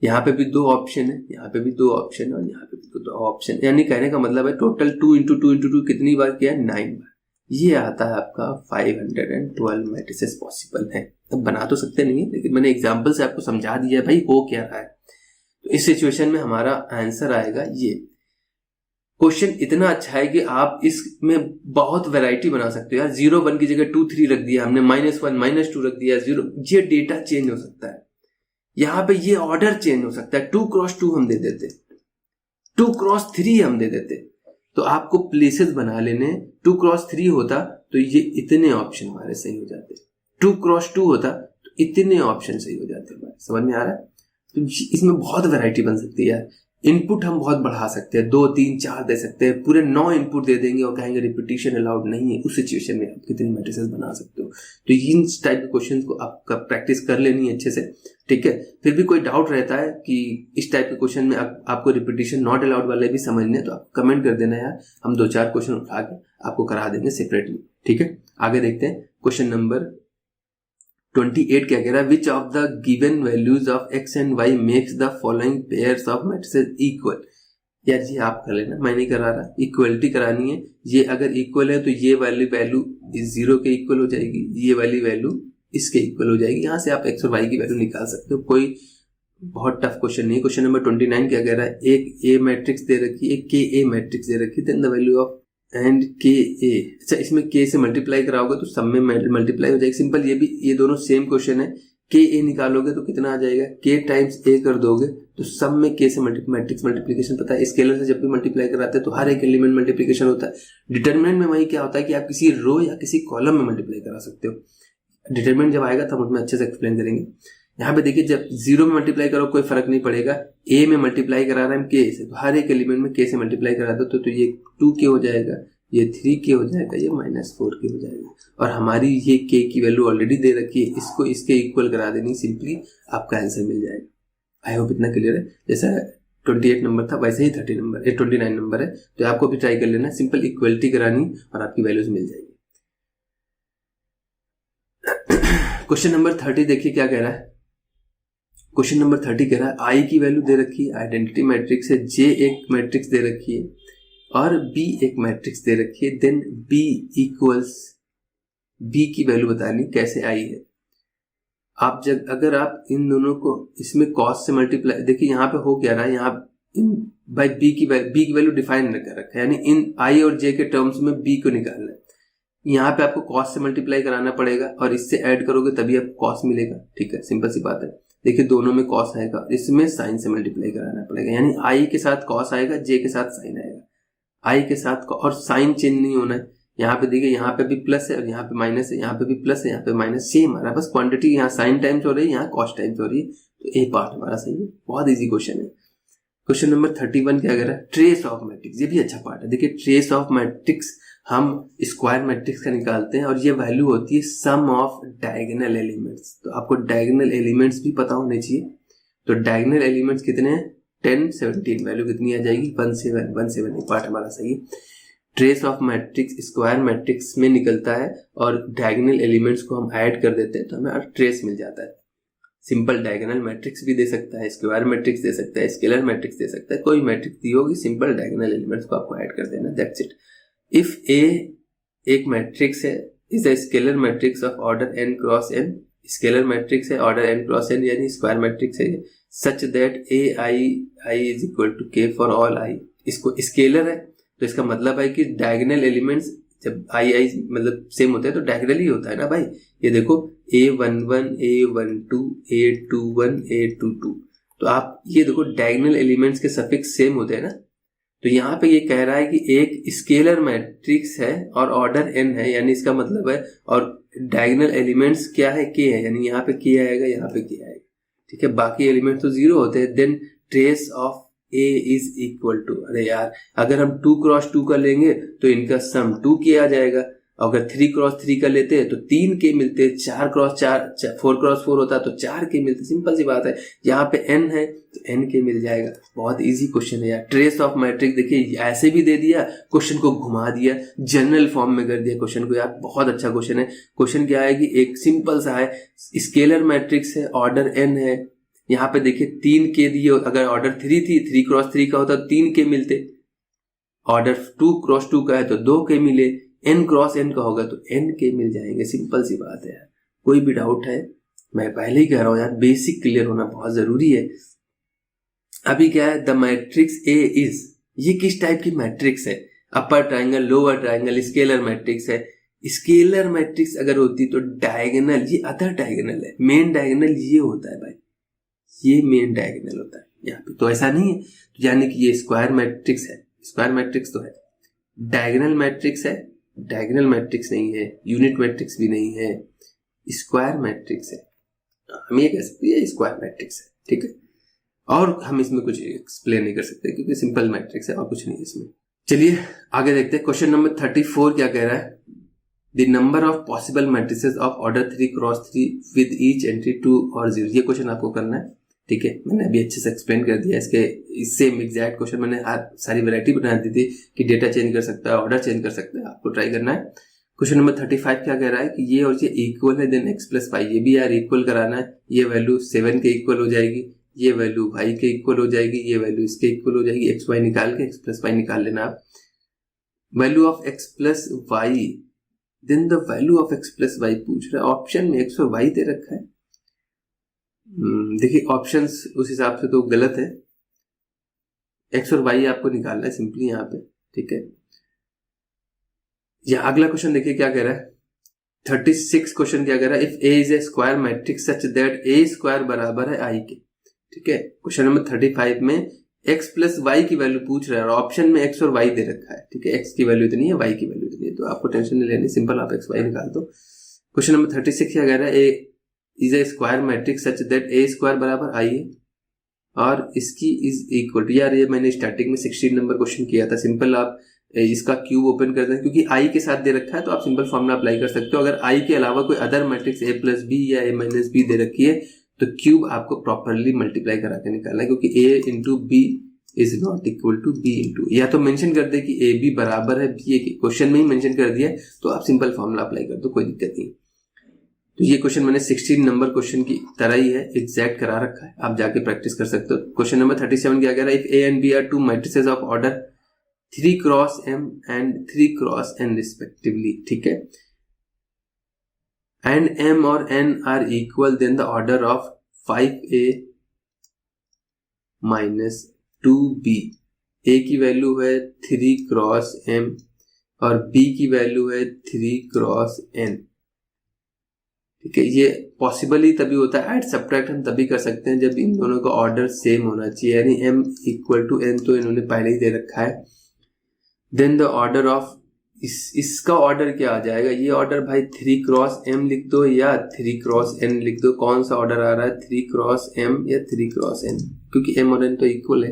यहाँ पे भी 2 ऑप्शन है, यहाँ पे भी 2 ऑप्शन है और यहाँ पे भी 2 ऑप्शन। यानी कहने का मतलब है टोटल 2 × 2 × 2 कितनी बार किया है, 9 बार। ये आता है आपका 512 मैट्रिसेस पॉसिबल है। अब बना तो सकते नहीं है, लेकिन मैंने एग्जाम्पल से आपको समझा दिया भाई हो क्या रहा है। तो इस सिचुएशन में हमारा आंसर आएगा ये। क्वेश्चन इतना अच्छा है कि आप इसमें बहुत वैरायटी बना सकते हो यार। 0 1 की जगह 2 3 रख दिया हमने, -1 -2 रख दिया, 0, ये डेटा चेंज हो सकता है। यहाँ पे ये ऑर्डर चेंज हो सकता है। 2 क्रॉस 2 हम दे देते, 2 क्रॉस 3 हम दे देते, तो आपको प्लेसेस बना लेने। 2 क्रॉस 3 होता तो ये इतने ऑप्शन हमारे सही हो जाते। 2 क्रॉस 2 होता तो इतने ऑप्शन सही हो जाते हमारे। समझ में आ रहा है? तो इसमें बहुत वैरायटी बन सकती है। इनपुट हम बहुत बढ़ा सकते हैं, 2 3 4 दे सकते हैं, पूरे 9 इनपुट दे देंगे और कहेंगे रिपीटिशन अलाउड नहीं है। उस सिचुएशन में आप कितनी मैट्रिसेस बना सकते हो। तो इन टाइप के क्वेश्चंस को आपका प्रैक्टिस कर लेनी है अच्छे से, ठीक है। फिर भी कोई डाउट रहता है कि इस टाइप के क्वेश्चन में आपको रिपीटिशन नॉट अलाउड वाले भी समझने हैं, तो आप कमेंट कर देना यार, हम 2-4 क्वेश्चन उठा के आपको करा देंगे सेपरेटली, ठीक है। आगे देखते हैं। क्वेश्चन नंबर 28 क्या कह रहा है? Which of the given values of x and y makes the following pairs of matrices equal. यार ये आप कर लेना, मैं नहीं करा रहा। इक्वलिटी करानी है। ये अगर इक्वल है तो ये वाली वैल्यू इस 0 के इक्वल हो जाएगी, ये वाली वैल्यू इसके इक्वल हो जाएगी। यहाँ से आप x और y की वैल्यू निकाल सकते हो। कोई बहुत टफ क्वेश्चन नहीं है। क्वेश्चन नंबर 29 क्या कह रहा है? एक A मैट्रिक्स दे रखी है, एक KA मैट्रिक्स दे रखी है, then the value of and KA। अच्छा, इसमें K से मल्टीप्लाई कराओगे तो सब में मल्टीप्लाई हो जाएगी। सिंपल, ये दोनों सेम क्वेश्चन है। KA निकालोगे तो कितना आ जाएगा? K टाइम्स A कर दोगे तो सब में K से मैट्रिक्स मल्टीप्लीकेशन पता है। स्केलर से जब भी मल्टीप्लाई कराते हैं तो हर एक एलिमेंट मल्टीप्लीकेशन होता है। डिटरमिनेंट में वही क्या होता है कि आप किसी रो या किसी कॉलम में मल्टीप्लाई करा सकते हो। डिटरमिनेंट जब आएगा तब उसमें अच्छे से एक्सप्लेन करेंगे। यहाँ पे देखिए, जब 0 में मल्टीप्लाई करो कोई फर्क नहीं पड़ेगा। A में मल्टीप्लाई करा रहे हैं K से, तो हर एक एलिमेंट में K से मल्टीप्लाई करा दो तो ये 2K हो जाएगा, ये 3K हो जाएगा, ये -4K हो जाएगा। और हमारी ये K की वैल्यू ऑलरेडी दे रखी है, इसको इसके इक्वल करा देनी, सिंपली आपका आंसर मिल जाएगा। आई होप इतना क्लियर है। जैसा 28 नंबर था वैसे ही 29 नंबर है, तो आपको भी ट्राई कर लेना। सिंपल इक्वलिटी करानी और आपकी वैल्यूज मिल जाएगी। क्वेश्चन नंबर 30 देखिए क्या कह रहा है। क्वेश्चन नंबर 30 कह रहा है आई की वैल्यू दे रखी है, आइडेंटिटी मैट्रिक्स है, J एक मैट्रिक्स दे रखी है और B एक मैट्रिक्स दे रखी है, देन B इक्वल्स B की वैल्यू बतानी कैसे आई है। आप अगर आप इन दोनों को इसमें कॉस से मल्टीप्लाई, देखिए यहाँ पे हो क्या रहा है, यहाँ इन बाई B की वैल्यू डिफाइन कर रखा है, यानी इन I और J के टर्म्स में B को निकालना है। यहाँ पे आपको कॉस से मल्टीप्लाई कराना पड़ेगा और इससे ऐड करोगे तभी आपको कॉस मिलेगा, ठीक है। सिंपल सी बात है। देखिए दोनों में कॉस आएगा, इसमें साइन से मल्टीप्लाई कराना पड़ेगा, यानी आई के साथ कॉस आएगा, जे के साथ साइन आएगा। आई के साथ और साइन चेंज नहीं होना है। यहाँ पे देखिए, यहाँ पे भी प्लस है और यहाँ पे माइनस है, यहाँ पे भी प्लस है, यहाँ पे माइनस, सेम आ रहा है। बस क्वांटिटी यहाँ साइन टाइम्स हो रही है, यहाँ कॉस टाइम्स हो रही है। तो ए पार्ट हमारा सही है। बहुत इजी क्वेश्चन है। क्वेश्चन नंबर 31 क्या कह रहा है? Trace of matrix. ये भी अच्छा पार्ट है। देखिए ट्रेस ऑफ मैट्रिक्स हम स्क्वायर मैट्रिक्स का निकालते हैं और ये वैल्यू होती है सम ऑफ डायगोनल एलिमेंट्स। तो आपको डायगोनल एलिमेंट्स भी पता होने चाहिए। तो डायगोनल एलिमेंट्स कितने हैं? 10 17। वैल्यू कितनी आ जाएगी? 17। ये पार्ट हमारा सही है। Trace of matrix square matrix में निकलता है और डायगोनल एलिमेंट्स को हम ऐड कर देते हैं तो हमें ट्रेस मिल जाता है। सिंपल डायगोनल मैट्रिक्स भी दे सकता है, स्क्वायर मैट्रिक्स दे सकता है, स्केलर मैट्रिक्स दे सकता है, कोई मैट्रिक्स दी होगी, सिंपल डायगोनल एलिमेंट्स को आपको ऐड कर देना, दैट्स इट। इफ ए एक मैट्रिक्स है, is a scalar matrix of order n cross n, scalar matrix है ऑर्डर n क्रॉस n, यानी स्क्वायर मैट्रिक्स है, such that ai is equal to k for all i। इसको scalar है तो इसका मतलब है कि डायगोनल एलिमेंट्स जब आई मतलब सेम होता है तो डायगोनल ही होता है ना भाई। ये देखो a11 a12 a21 a22, तो आप ये देखो डायगोनल एलिमेंट्स के सफिक्स सेम होते हैं ना। तो यहाँ पे ये कह रहा है कि एक स्केलर मैट्रिक्स है और ऑर्डर n है, यानी इसका मतलब है, और डायगोनल एलिमेंट्स क्या है? k है, यानी यहाँ पे k आएगा, यहाँ पे k आएगा, ठीक है। बाकी एलिमेंट्स तो 0 होते हैं। Then trace of a is equal to, अरे यार अगर हम 2 क्रॉस 2 का लेंगे तो इनका सम 2k आ जाएगा। अगर 3 क्रॉस 3 का लेते हैं तो 3k मिलते, 4 क्रॉस 4 क्रोस 4 होता तो 4k मिलते। सिंपल सी बात है। यहाँ पे n है तो nk मिल जाएगा। बहुत इजी क्वेश्चन है यार। ट्रेस ऑफ मैट्रिक्स देखिए ऐसे भी दे दिया, क्वेश्चन को घुमा दिया, जनरल फॉर्म में कर दिया क्वेश्चन को। यार बहुत अच्छा क्वेश्चन है। क्वेश्चन क्या है कि एक सिंपल सा है, स्केलर मैट्रिक्स है, ऑर्डर n है। यहाँ पे देखिए 3k दिए, अगर ऑर्डर 3 थी, 3 क्रॉस 3 का होता तो 3k मिलते। ऑर्डर 2 क्रॉस 2 का है तो 2k मिले। n क्रॉस n का होगा तो nk मिल जाएंगे। सिंपल सी बात है यार। कोई भी डाउट है, मैं पहले ही कह रहा हूं यार, बेसिक क्लियर होना बहुत जरूरी है। अभी क्या है? द मैट्रिक्स A इज, ये किस टाइप की मैट्रिक्स है, अपर triangle, lower triangle, scalar matrix है। स्केलर मैट्रिक्स अगर होती तो डायगोनल, ये अदर डायगोनल है, मेन डायगोनल ये होता है भाई, ये मेन डायगोनल होता है यहाँ पे, तो ऐसा नहीं है। तो यानी कि ये स्क्वायर मैट्रिक्स है, स्क्वायर मैट्रिक्स तो है। डायगोनल मैट्रिक्स है, डायगोनल मैट्रिक्स नहीं है, यूनिट मैट्रिक्स भी नहीं है, स्क्वायर मैट्रिक्स है। हम ये कह सकते हैं स्क्वायर मैट्रिक्स है, ठीक है। और हम इसमें कुछ एक्सप्लेन नहीं कर सकते क्योंकि सिंपल मैट्रिक्स है और कुछ नहीं है इसमें। चलिए आगे देखते हैं। क्वेश्चन नंबर 34 क्या कह रहा है, the number of possible matrices of order 3x3 with each entry 2 और 0। ये क्वेश्चन आपको करना है, ठीक है। मैंने अभी अच्छे से एक्सप्लेन कर दिया इसके, सेम एग्जैक्ट क्वेश्चन मैंने सारी वैरायटी बना दी थी कि डेटा चेंज कर सकता है, ऑर्डर चेंज कर सकता है, आपको ट्राई करना है। क्वेश्चन नंबर 35 क्या कह रहा है कि ये और ये इक्वल है, देन x + y, ये भी यार इक्वल कराना है। ये वैल्यू 7 के इक्वल हो जाएगी, ये वैल्यू y के इक्वल हो जाएगी, ये वैल्यू इसके इक्वल हो जाएगी। x y निकाल के x + y निकाल लेना आप। Value of x + y, then the value of x + y पूछ रहा है। ऑप्शन में x और y दे रखा है। देखिए ऑप्शंस उस हिसाब से तो गलत है, x और y आपको निकालना है सिंपली यहाँ पे, ठीक है। या अगला क्वेश्चन देखिए क्या कह रहा है, 36 क्वेश्चन क्या कह रहा है, if a is a square matrix such that a² बराबर है i के, ठीक है। क्वेश्चन नंबर 35 में x + y की वैल्यू पूछ रहा है और ऑप्शन में x और y दे रखा है, ठीक है। x की वैल्यू इतनी है, y की वैल्यू इतनी है, तो आपको टेंशन नहीं लेनी, सिंपल आप x y निकाल दो। क्वेश्चन नंबर 36 क्या कह रहा है, a is a square matrix such that a² बराबर i है और इसकी इज इक्वल टू, यार ये मैंने स्टार्टिंग में 16 नंबर क्वेश्चन किया था। सिंपल आप इसका क्यूब ओपन कर दें, क्योंकि i के साथ दे रखा है तो आप सिंपल फॉर्मूला अप्लाई कर सकते हो। अगर i के अलावा कोई अदर मैट्रिक्स a + b या a - b दे रखी है तो क्यूब आपको प्रॉपरली मल्टीप्लाई करा के निकालना है, क्योंकि a × b is not equal to b × या तो मेंशन कर दे कि a b बराबर है b के, क्वेश्चन में ही मेंशन कर दिया तो आप सिंपल फॉर्मूला अप्लाई कर दो, कोई दिक्कत नहीं। तो ये क्वेश्चन मैंने 16 नंबर क्वेश्चन की तरह ही है, एग्जैक्ट करा रखा है, आप जाके प्रैक्टिस कर सकते हो। क्वेश्चन नंबर 37 क्या कह रहा है, if a and b are two matrices of order 3x m and 3x n respectively, ठीक है, and m और n are equal, then the order of 5a - 2b, a की वैल्यू है 3x m और b की value है 3x n, ठीक है। ये पॉसिबल ही तभी होता है, ऐड सब्ट्रैक्ट हम तभी कर सकते हैं जब इन दोनों का ऑर्डर सेम होना चाहिए, यानी m = n तो इन्होंने पहले ही दे रखा है। देन द ऑर्डर ऑफ, इसका ऑर्डर क्या आ जाएगा, ये ऑर्डर भाई 3x m लिख दो या 3x n लिख दो, कौन सा ऑर्डर आ रहा है 3x m या 3x n, क्योंकि m और n तो इक्वल है,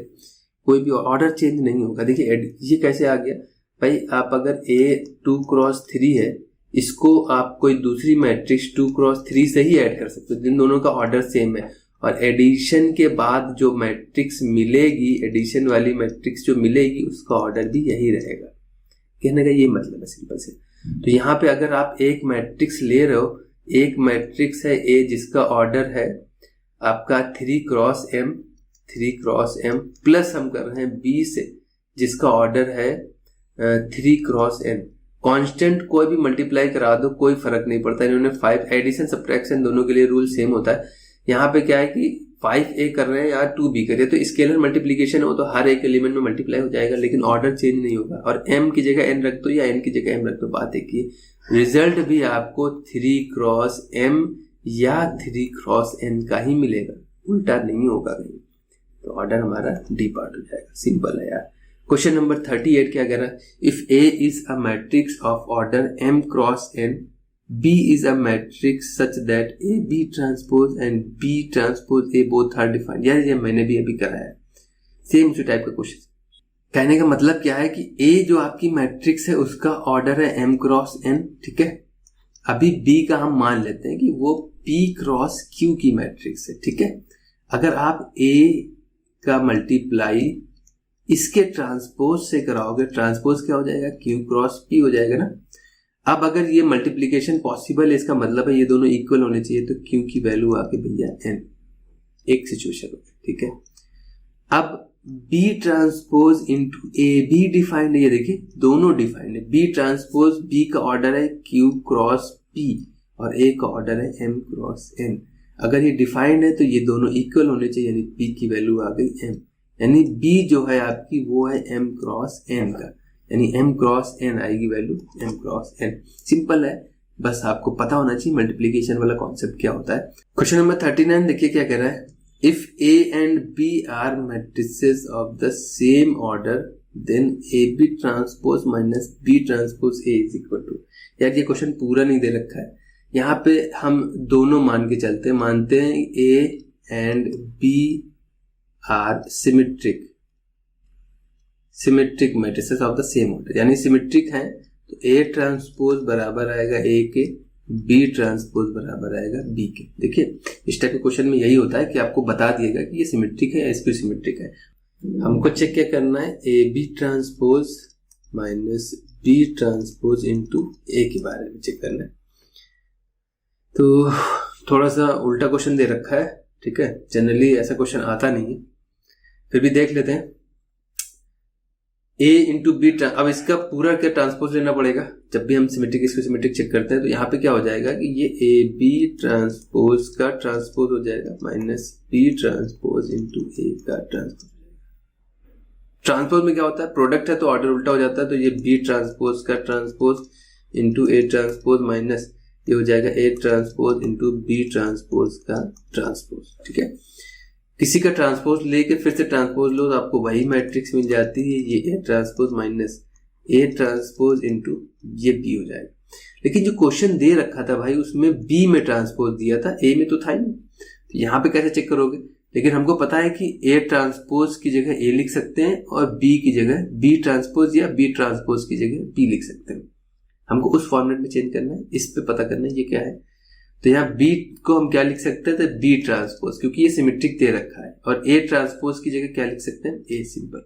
कोई भी ऑर्डर चेंज नहीं होगा। देखिए ये कैसे आ गया भाई, आप अगर a 2x3 है, इसको आप कोई दूसरी मैट्रिक्स 2x3 से ही ऐड कर सकते हो, जिन दोनों का ऑर्डर सेम है, और एडिशन के बाद जो मैट्रिक्स मिलेगी, एडिशन वाली मैट्रिक्स जो मिलेगी उसका ऑर्डर भी यही रहेगा। कहने का ये मतलब है सिंपल से। तो यहाँ पे अगर आप एक मैट्रिक्स ले रहे हो, एक मैट्रिक्स है A जिसका ऑर्डर है आपका 3x m प्लस हम कर रहे हैं B से जिसका ऑर्डर है 3x n, कांस्टेंट कोई भी मल्टीप्लाई करा दो कोई फर्क नहीं पड़ता, इन्होंने 5 एडिशन सब्ट्रैक्शन दोनों के लिए रूल सेम होता है। यहाँ पे क्या है कि 5a कर रहे हैं या 2b कर रहे हैं, तो स्केलर मल्टीप्लिकेशन हो तो हर एक एलिमेंट में मल्टीप्लाई हो जाएगा, लेकिन ऑर्डर चेंज नहीं होगा। और m की जगह n रख दो या n की जगह m रख दो, बात एक ही। रिजल्ट भी आपको 3x m या 3x n का ही मिलेगा, उल्टा नहीं होगा कहीं, तो ऑर्डर हमारा डी पार्ट हो जाएगा, सिंपल है यार। क्वेश्चन नंबर 38 क्या कह रहा है, if a is a matrix of order m × n, B is a matrix such that A B transpose and B transpose A both are defined। यार ये मैंने भी अभी कराया है, सेम उसी टाइप का क्वेश्चन। कहने का मतलब क्या है कि A जो आपकी मैट्रिक्स है उसका ऑर्डर है m × n, ठीक है। अभी B का हम मान लेते हैं कि वो P × Q की मैट्रिक्स है, ठीक है। अगर आप A का मल्टीप्लाई इसके ट्रांसपोज से कराओगे, ट्रांसपोज क्या हो जाएगा, Q × P हो जाएगा ना। अब अगर ये मल्टीप्लिकेशन पॉसिबल है, इसका मतलब है ये दोनों इक्वल होने चाहिए, तो Q की वैल्यू आके भैया n, एक सिचुएशन हो, ठीक है। अब B ट्रांसपोज इंटू A भी डिफाइंड है, ये देखिए दोनों डिफाइंड है। B ट्रांसपोज B का ऑर्डर है Q × P और A का ऑर्डर है M × N। अगर ये डिफाइंड है तो ये दोनों इक्वल होने चाहिए, यानी P की वैल्यू आ गई M। यानी b जो है आपकी वो है m क्रॉस n का, यानी m क्रॉस n आएगी value m cross n। Simple है, बस आपको पता होना चाहिए मल्टीप्लीकेशन वाला कॉन्सेप्ट क्या होता है। क्वेश्चन नंबर 39 देखिए क्या कह रहा है, if a and b are matrices of the same order then A B transpose minus B transpose A is equal to. यार ये क्वेश्चन पूरा नहीं दे रखा है, यहाँ पे हम दोनों मान के चलते हैं, मानते हैं A and B are symmetric matrices of the same order, यानी सिमेट्रिक हैं तो ए ट्रांसपोज बराबर आएगा ए के, बी ट्रांसपोज बराबर आएगा बी के। देखिए इस टाइप के क्वेश्चन में यही होता है कि आपको बता दिएगा कि ये सिमेट्रिक है या इसको सिमेट्रिक है। हमको चेक क्या करना है, A B transpose minus B transpose into A के बारे में चेक करना है। तो थोड़ा सा उल्टा क्वेश्चन दे रखा है, ठीक है, जनरली ऐसा क्वेश्चन आता नहीं है, फिर भी देख लेते हैं। a इंटू बी, अब इसका पूरा क्या ट्रांसपोज लेना पड़ेगा, जब भी हम सिमेट्रिक इसको सिमेट्रिक चेक करते हैं तो यहाँ पे क्या हो जाएगा कि ये ए बी ट्रांसपोज का ट्रांसपोज हो जाएगा माइनस बी ट्रांसपोज इंटू ए का ट्रांसपोज। ट्रांसपोज में क्या होता है, प्रोडक्ट है तो ऑर्डर उल्टा हो जाता है, तो ये बी ट्रांसपोज का transpose into A transpose minus ये हो जाएगा A transpose into B transpose का ट्रांसपोज। ठीक है, किसी का ट्रांसपोज लेके फिर से ट्रांसपोज लो तो आपको वही मैट्रिक्स मिल जाती है, ये ए ट्रांसपोज माइनस ए ट्रांसपोज इंटू ये बी हो जाएगा। लेकिन जो क्वेश्चन दे रखा था भाई उसमें बी में ट्रांसपोज दिया था, ए में तो था ही नहीं, तो यहाँ पे कैसे चेक करोगे। लेकिन हमको पता है कि ए ट्रांसपोज की जगह ए लिख सकते हैं और बी की जगह बी ट्रांसपोज या बी ट्रांसपोज की जगह बी लिख सकते हैं। हमको उस फॉर्मेट में चेंज करना है, इस पे पता करना है ये क्या है। तो यहाँ बी को हम क्या लिख सकते हैं, तो बी ट्रांसपोज, क्योंकि ये सिमेट्रिक दे रखा है, और ए ट्रांसपोज की जगह क्या लिख सकते हैं, ए सिंपल,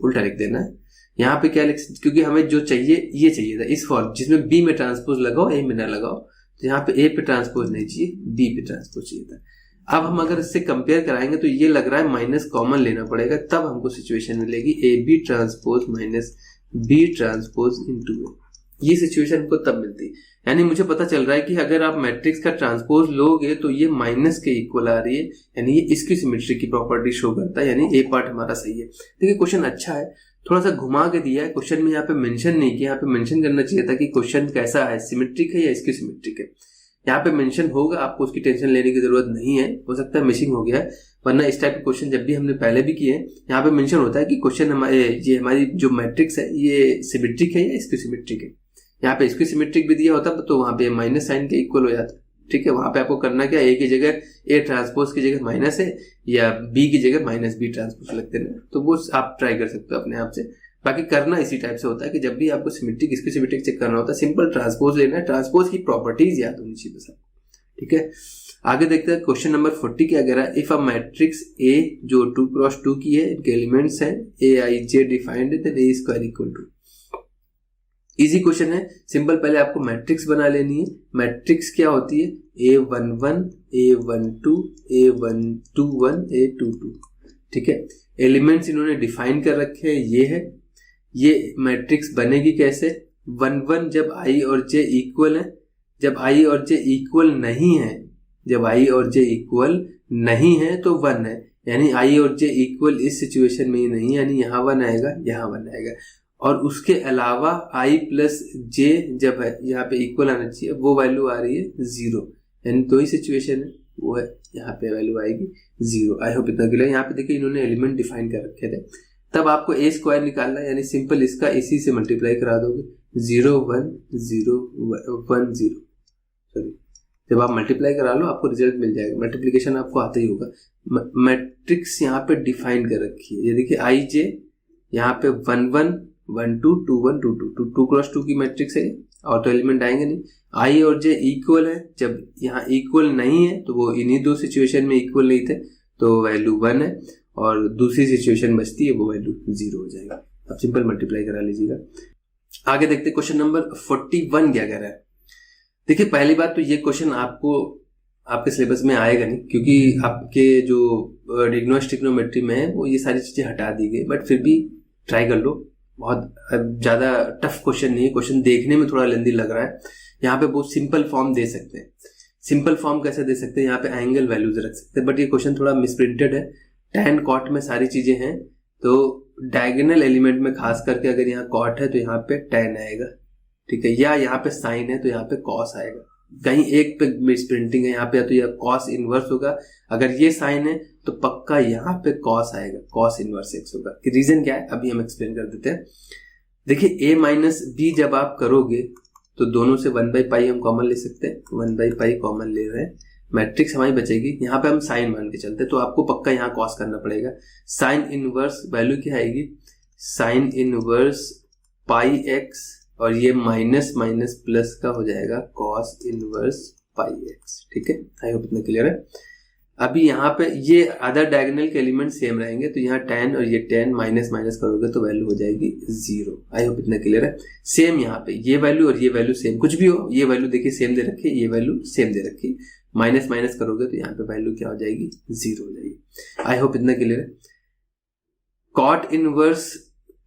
उल्टा लिख देना है। यहाँ पे क्या लिख, क्योंकि हमें जो चाहिए ये चाहिए था इस फॉर्म जिसमें बी में ट्रांसपोज लगाओ ए में ना लगाओ, तो यहाँ पे ए पे ट्रांसपोज नहीं चाहिए, बी पे ट्रांसपोज चाहिए था। अब हम अगर इससे कंपेयर कराएंगे तो ये लग रहा है माइनस कॉमन लेना पड़ेगा, तब हमको सिचुएशन मिलेगी A B transpose minus B transpose into, ये सिचुएशन हमको तब मिलती है। यानी मुझे पता चल रहा है कि अगर आप मैट्रिक्स का ट्रांसपोज लोगे तो ये माइनस के इक्वल आ रही है, यानी ये इसकी सिमेट्री की प्रॉपर्टी शो करता है, यानी ए पार्ट हमारा सही है। देखिए क्वेश्चन अच्छा है, थोड़ा सा घुमा के दिया है, क्वेश्चन में यहाँ पे मेंशन नहीं किया, यहाँ पे मेंशन करना चाहिए था कि क्वेश्चन कैसा है, सिमेट्रिक है या इसकी सिमेट्रिक है। यहाँ पे मेंशन होगा, आपको उसकी टेंशन लेने की जरूरत नहीं है, हो सकता है मिसिंग हो गया है, वरना इस टाइप के क्वेश्चन जब भी हमने पहले भी किए यहाँ पे मेंशन होता है कि क्वेश्चन हमारी जो मैट्रिक्स है ये सिमेट्रिक है या इसकी सिमेट्रिक है। यहाँ पे इसकी सिमेट्रिक भी दिया होता तो वहां पे माइनस साइन के इक्वल हो जाता। ठीक है, वहां पे आपको करना क्या, ए की जगह ए ट्रांसपोज की जगह माइनस है या बी की जगह माइनस बी ट्रांसपोज लग देना, तो वो आप ट्राई कर सकते हो अपने आप से। बाकी करना इसी टाइप से होता है कि जब भी आपको सिमेट्रिक इसकी सिमेट्रिक चेक करना होता है, सिंपल ट्रांसपोज लेना है, ट्रांसपोज की प्रॉपर्टीज याद होनी चाहिए बस आपको। ठीक है, आगे देखते हैं क्वेश्चन नंबर 40 क्या कह रहा है, इफ अ मैट्रिक्स ए जो 2x2 की है, इनके एलिमेंट्स हैं ए आई जे डिफाइंड है, then A square equal to. Easy question है, सिंपल, पहले आपको मैट्रिक्स बना लेनी है। मैट्रिक्स क्या होती है, A11 A12 A121 A22। ठीक है, एलिमेंट्स इन्होंने डिफाइन कर रखे हैं, ये है। ये मैट्रिक्स बनेगी कैसे, 1 जब i और j इक्वल है, जब i और j इक्वल नहीं है, जब i और j इक्वल नहीं है तो 1 है, यानी i और j इक्वल इस सिचुएशन में ही नहीं, यानी यहाँ 1 आएगा, यहाँ 1 आएगा। और उसके अलावा i प्लस j जब है यहाँ पे इक्वल आना चाहिए, वो वैल्यू आ रही है 0, यानी दो ही सिचुएशन है, वो है यहाँ पे वैल्यू आएगी 0। आई होप इतना क्लियर। यहाँ पे देखिए इन्होंने एलिमेंट डिफाइन कर रखे थे, तब आपको ए स्क्वायर निकालना है, यानी सिंपल इसका इसी से मल्टीप्लाई करा दोगे, 0 1 0 1 0, सॉरी जब आप मल्टीप्लाई करा लो आपको रिजल्ट मिल जाएगा। मल्टीप्लीकेशन आपको आता ही होगा। मैट्रिक्स यहाँ पे डिफाइन कर रखी है, ये देखिए आई जे यहाँ पे 1 1 1 2 2 1 2 2 2 क्रॉस 2 की मैट्रिक्स है, और तो एलिमेंट आएंगे नहीं। आई और जे इक्वल है, जब यहाँ इक्वल नहीं है तो वो इन्हीं दो सिचुएशन में इक्वल नहीं थे, तो वैल्यू 1 है, और दूसरी सिचुएशन बचती है वो वैल्यू 0 हो जाएगा। अब सिंपल मल्टीप्लाई करा लीजिएगा। आगे देखते क्वेश्चन नंबर 41 क्या कह रहा है। देखिए पहली बात तो ये क्वेश्चन आपको आपके सिलेबस में आएगा नहीं, क्योंकि आपके जो डिग्नोस ट्रिग्नोमेट्री में है वो ये सारी चीजें हटा दी गई, बट फिर भी ट्राई कर लो, बहुत ज्यादा टफ क्वेश्चन नहीं है। क्वेश्चन देखने में थोड़ा लेंदी लग रहा है, यहाँ पे बहुत सिंपल फॉर्म दे सकते हैं। सिंपल फॉर्म कैसे दे सकते हैं, यहाँ पे एंगल वैल्यूज रख सकते हैं, बट ये क्वेश्चन थोड़ा मिसप्रिंटेड है, tan cot में सारी चीजें हैं, तो डायगोनल एलिमेंट में खास करके अगर यहाँ cot है तो यहाँ पे tan आएगा, ठीक है, या यहाँ पे sin है तो यहाँ पे cos आएगा। कहीं एक पे मिस प्रिंटिंग है, यहाँ पे या तो यह cos इनवर्स होगा, अगर ये sin है तो पक्का यहाँ पे cos आएगा, cos इनवर्स x होगा। रीजन क्या है अभी हम एक्सप्लेन कर देते हैं। देखिए a माइनस बी जब आप करोगे तो दोनों से 1/पाई हम कॉमन ले सकते हैं, 1/पाई कॉमन ले रहे हैं, मैट्रिक्स हमारी बचेगी। यहाँ पे हम साइन मान के चलते हैं, तो आपको पक्का यहाँ कॉस करना पड़ेगा। साइन इनवर्स वैल्यू क्या आएगी, साइन इनवर्स पाई एक्स, और ये माइनस माइनस प्लस का हो जाएगा कॉस इनवर्स पाई एक्स, ठीक है। आई होप इतना क्लियर है। अभी यहाँ पे ये अदर डायगोनल के एलिमेंट सेम रहेंगे, तो यहाँ tan और ये tan माइनस माइनस करोगे तो वैल्यू हो जाएगी 0। आई होप इतना क्लियर है। सेम यहाँ पे ये वैल्यू और ये वैल्यू सेम, कुछ भी हो, ये वैल्यू देखिए सेम दे रखी है, ये वैल्यू सेम दे रखी है, माइनस माइनस करोगे तो यहाँ पे वैल्यू क्या हो जाएगी, 0 हो जाएगी। आई होप इतना क्लियर है। कॉट इनवर्स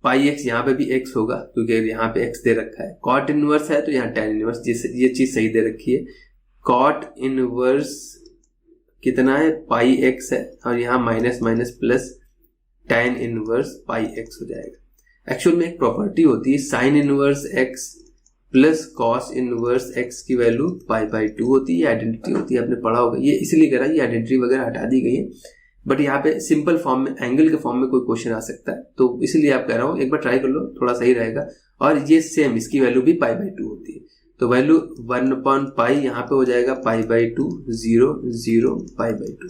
पाई एक्स, यहाँ पे भी x होगा क्योंकि यहाँ पे x दे रखा है। कॉट इनवर्स है तो यहाँ tan इनवर्स, ये चीज सही दे रखी है। कॉट इनवर्स कितना है, पाई एक्स है, और यहाँ minus minus plus tan inverse पाई एक्स हो जाएगा। एक्चुअल में एक प्रॉपर्टी होती है sine inverse x plus cos inverse x की वैल्यू पाई/2 होती है, आइडेंटिटी होती है, आपने पढ़ा होगा। ये इसलिए करा, ये आइडेंटिटी वगैरह हटा दी गई है, बट यहाँ पे सिंपल फॉर्म में, एंगल के फॉर्म में कोई क्वेश्चन आ सकता है, तो इसलिए आप कह रहा हूँ एक बार ट्राई कर लो, थोड़ा सही रहेगा। और ये सेम, इसकी वैल्यू भी पाई/2 होती है, तो वैल्यू 1/पाई यहाँ पे हो जाएगा पाई/2, 0 0 पाई/2।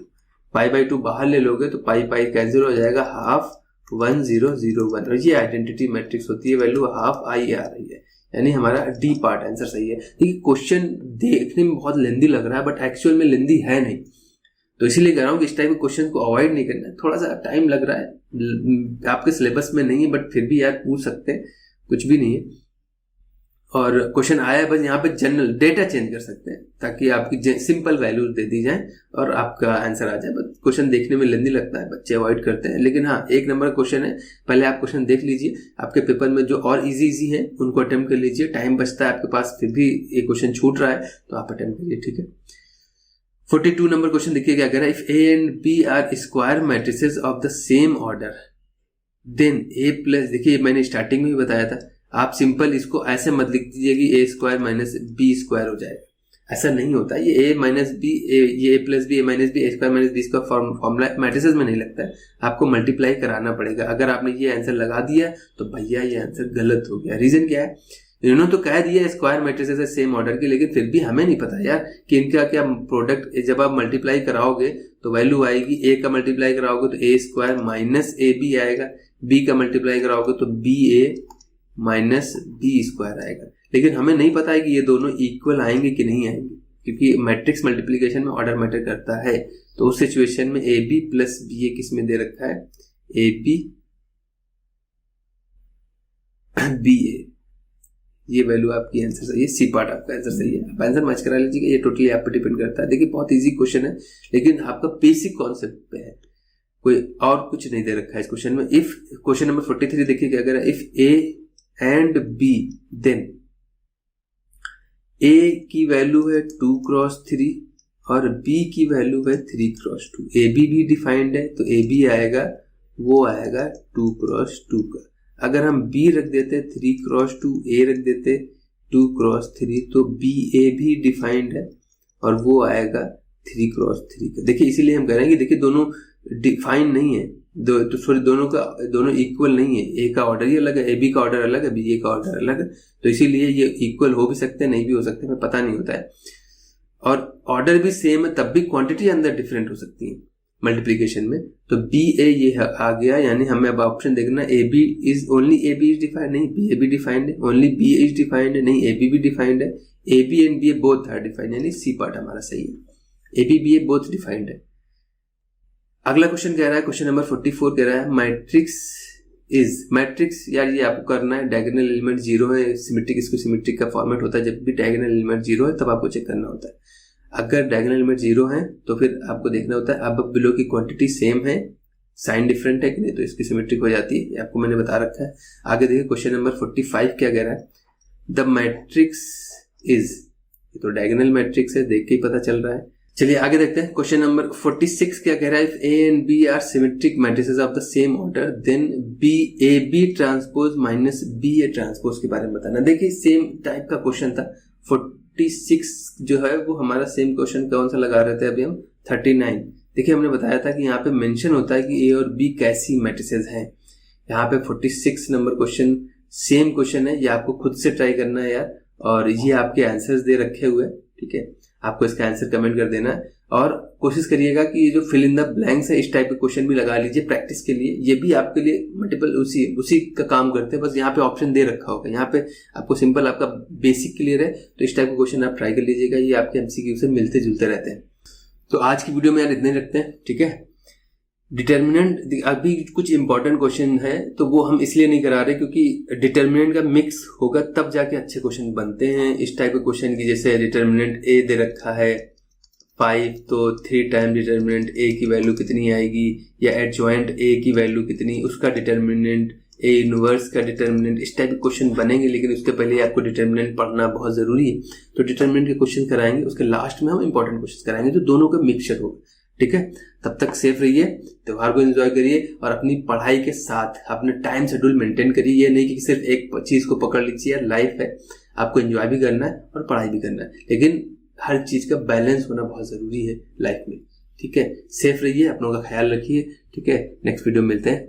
पाई/2 बाहर ले लोगे तो पाई पाई कैंसिल हो जाएगा, हाफ 1 0 0 1, और ये आइडेंटिटी मैट्रिक्स होती है, वैल्यू हाफ आई आ रही है, यानी हमारा डी पार्ट आंसर सही है। देखिए क्वेश्चन देखने में बहुत लेंदी लग रहा है, बट एक्चुअल में लेंदी है नहीं, तो इसीलिए कह रहा हूँ कि इस टाइप के क्वेश्चन को अवॉइड नहीं करना है। थोड़ा सा टाइम लग रहा है, आपके सिलेबस में नहीं है, बट फिर भी यार पूछ सकते हैं, कुछ भी नहीं है। और क्वेश्चन आया है, बस यहाँ पे जनरल डेटा चेंज कर सकते हैं ताकि आपकी सिंपल वैल्यूज दे दी जाए और आपका आंसर आ जाए। बस क्वेश्चन देखने में लेंदी लगता है, बच्चे अवॉइड करते हैं, लेकिन हाँ 1 नंबर क्वेश्चन है, पहले आप क्वेश्चन देख लीजिए। आपके पेपर में जो और इजी है उनको अटेम्प्ट कर लीजिए, टाइम बचता है आपके पास, फिर भी एक क्वेश्चन छूट रहा है तो आप अटेम्प्ट करिए, ठीक है। 42 नंबर क्वेश्चन देखिए क्या कह रहा है, if A and B are square matrices of the same order then A plus, देखिए मैंने स्टार्टिंग में भी बताया था, आप सिंपल इसको ऐसे मत लिख दीजिए कि ए स्क्वायर माइनस बी स्क्वायर हो जाएगा, ऐसा नहीं होता। ये ए माइनस बी, ये A plus B, A minus B, A square minus B square formula matrices में नहीं लगता है, आपको मल्टीप्लाई कराना पड़ेगा। अगर आपने ये आंसर लगा दिया तो भैया ये आंसर गलत हो गया। रीजन क्या है, इन्होंने तो कह दिया स्क्वायर मैट्रिसेस है सेम ऑर्डर की, लेकिन फिर भी हमें नहीं पता यार कि इनका क्या प्रोडक्ट, जब आप मल्टीप्लाई कराओगे तो वैल्यू आएगी, ए का मल्टीप्लाई कराओगे तो ए स्क्वायर माइनस ए बी आएगा, बी का मल्टीप्लाई कराओगे तो B A minus B square आएगा। लेकिन हमें नहीं पता है कि ये दोनों इक्वल आएंगे कि नहीं आएंगे, क्योंकि मैट्रिक्स मल्टीप्लिकेशन में ऑर्डर मैटर करता है। तो उस सिचुएशन में ए बी प्लस बी ए किस में दे रखा है, ए बी बी ए, ये वैल्यू आपकी आंसर सही है, सी पार्ट आपका आंसर सही है। आप आंसर मैच करा लीजिएगा, ये टोटली आप पे डिपेंड करता है। देखिए बहुत इजी क्वेश्चन है, लेकिन आपका बेसिक कॉन्सेप्ट पे है, कोई और कुछ नहीं दे रखा है इस क्वेश्चन में। इफ क्वेश्चन नंबर 43 देखिए क्या कह रहा है, if A and B then A की वैल्यू है 2x3 और बी की वैल्यू है 3x2। ए बी भी डिफाइंड है तो ए बी आएगा, वो आएगा 2x2 का। अगर हम b रख देते 3x2, a रख देते 2x3, तो बी ए भी डिफाइंड है और वो आएगा 3x3 का। देखिए इसीलिए हम कह रहे हैं कि देखिए दोनों डिफाइन नहीं है, दोनों इक्वल नहीं है। ए का ऑर्डर ही अलग है, ए बी का ऑर्डर अलग है, बी ए का ऑर्डर अलग है, तो इसीलिए ये इक्वल हो भी सकते हैं, नहीं भी हो सकते, हमें पता नहीं होता है। और ऑर्डर भी सेम है तब भी क्वांटिटी अंदर डिफरेंट हो सकती है मल्टीप्लीकेशन में। तो बी ए ये आ गया, यानी हमें अब ऑप्शन देखना, A B is only A B is defined, नहीं बी ए भी डिफाइंड है, only B A is defined है, नहीं ए बी भी डिफाइंड है, A B and B A both are defined, यानी सी पार्ट हमारा सही है, A B B A both defined है। अगला क्वेश्चन कह रहा है, क्वेश्चन नंबर 44 कह रहा है, मैट्रिक्स यार ये आपको करना है, डायगोनल एलिमेंट 0 है, सिमेट्रिक, इसको सिमेट्रिक का फॉर्मेट होता है, जब भी डायगोनल एलिमेंट 0 है तब आपको चेक करना होता है। अगर डायगोनल एलिमेंट 0 है तो फिर आपको देखना होता है अब बिलो की क्वांटिटी सेम है, साइन डिफरेंट है कि नहीं, तो इसकी सिमेट्रिक हो जाती है, आपको मैंने बता रखा है। आगे देखिए क्वेश्चन नंबर 45 क्या कह रहा है, द मैट्रिक्स इज, तो डायगोनल मैट्रिक्स है, देख के ही पता चल रहा है, चलिए आगे देखते हैं। क्वेश्चन नंबर 46 क्या कह रहा है, if A and B are symmetric matrices of the same order then B A B transpose minus B A transpose के बारे में बताना। देखिए सेम टाइप का क्वेश्चन था। 46 जो है वो हमारा सेम क्वेश्चन कौन सा लगा रहे थे अभी हम, 39। देखिए हमने बताया था कि यहाँ पे मेंशन होता है कि ए और बी कैसी मैट्रिसेस हैं। यहाँ पे 46 नंबर क्वेश्चन सेम क्वेश्चन है, ये आपको खुद से ट्राई करना है यार, और ये आपके आंसर्स दे रखे हुए हैं, ठीक है। आपको इसका आंसर कमेंट कर देना है और कोशिश करिएगा कि ये जो फिल इन द ब्लैंक्स है इस टाइप के क्वेश्चन भी लगा लीजिए प्रैक्टिस के लिए। ये भी आपके लिए मल्टीपल उसी का काम करते हैं, बस यहाँ पे ऑप्शन दे रखा होगा। यहाँ पे आपको सिंपल आपका बेसिक क्लियर है तो इस टाइप के क्वेश्चन आप ट्राई कर लीजिएगा, ये आपके एमसीक्यू से मिलते जुलते रहते हैं। तो आज की वीडियो में यार इतने ही रखते हैं, ठीक है। डिटर्मिनेंट अभी कुछ इंपॉर्टेंट क्वेश्चन है तो वो हम इसलिए नहीं करा रहे क्योंकि डिटर्मिनेंट का मिक्स होगा तब जाके अच्छे क्वेश्चन बनते हैं। इस टाइप के क्वेश्चन की जैसे डिटर्मिनेंट ए दे रखा है 5 तो 3 टाइम डिटर्मिनेंट ए की वैल्यू कितनी आएगी, या एडजॉइंट ए की वैल्यू कितनी, उसका डिटर्मिनेंट, ए इनवर्स का डिटर्मिनेंट, इस टाइप के क्वेश्चन बनेंगे। लेकिन उसके पहले आपको डिटर्मिनेंट पढ़ना बहुत जरूरी है। तो डिटर्मिनेंट के क्वेश्चन कराएंगे, उसके लास्ट में हम इंपॉर्टेंट क्वेश्चन कराएंगे जो दोनों का मिक्सचर होगा, ठीक है। तब तक सेफ रहिए, त्योहार को एंजॉय करिए और अपनी पढ़ाई के साथ अपने टाइम शेड्यूल मेंटेन करिए। ये नहीं कि सिर्फ एक चीज को पकड़ लीजिए, यार लाइफ है, आपको एंजॉय भी करना है और पढ़ाई भी करना है, लेकिन हर चीज का बैलेंस होना बहुत जरूरी है लाइफ में, ठीक है। सेफ रहिए, अपनों का ख्याल रखिए, ठीक है। नेक्स्ट वीडियो में मिलते हैं।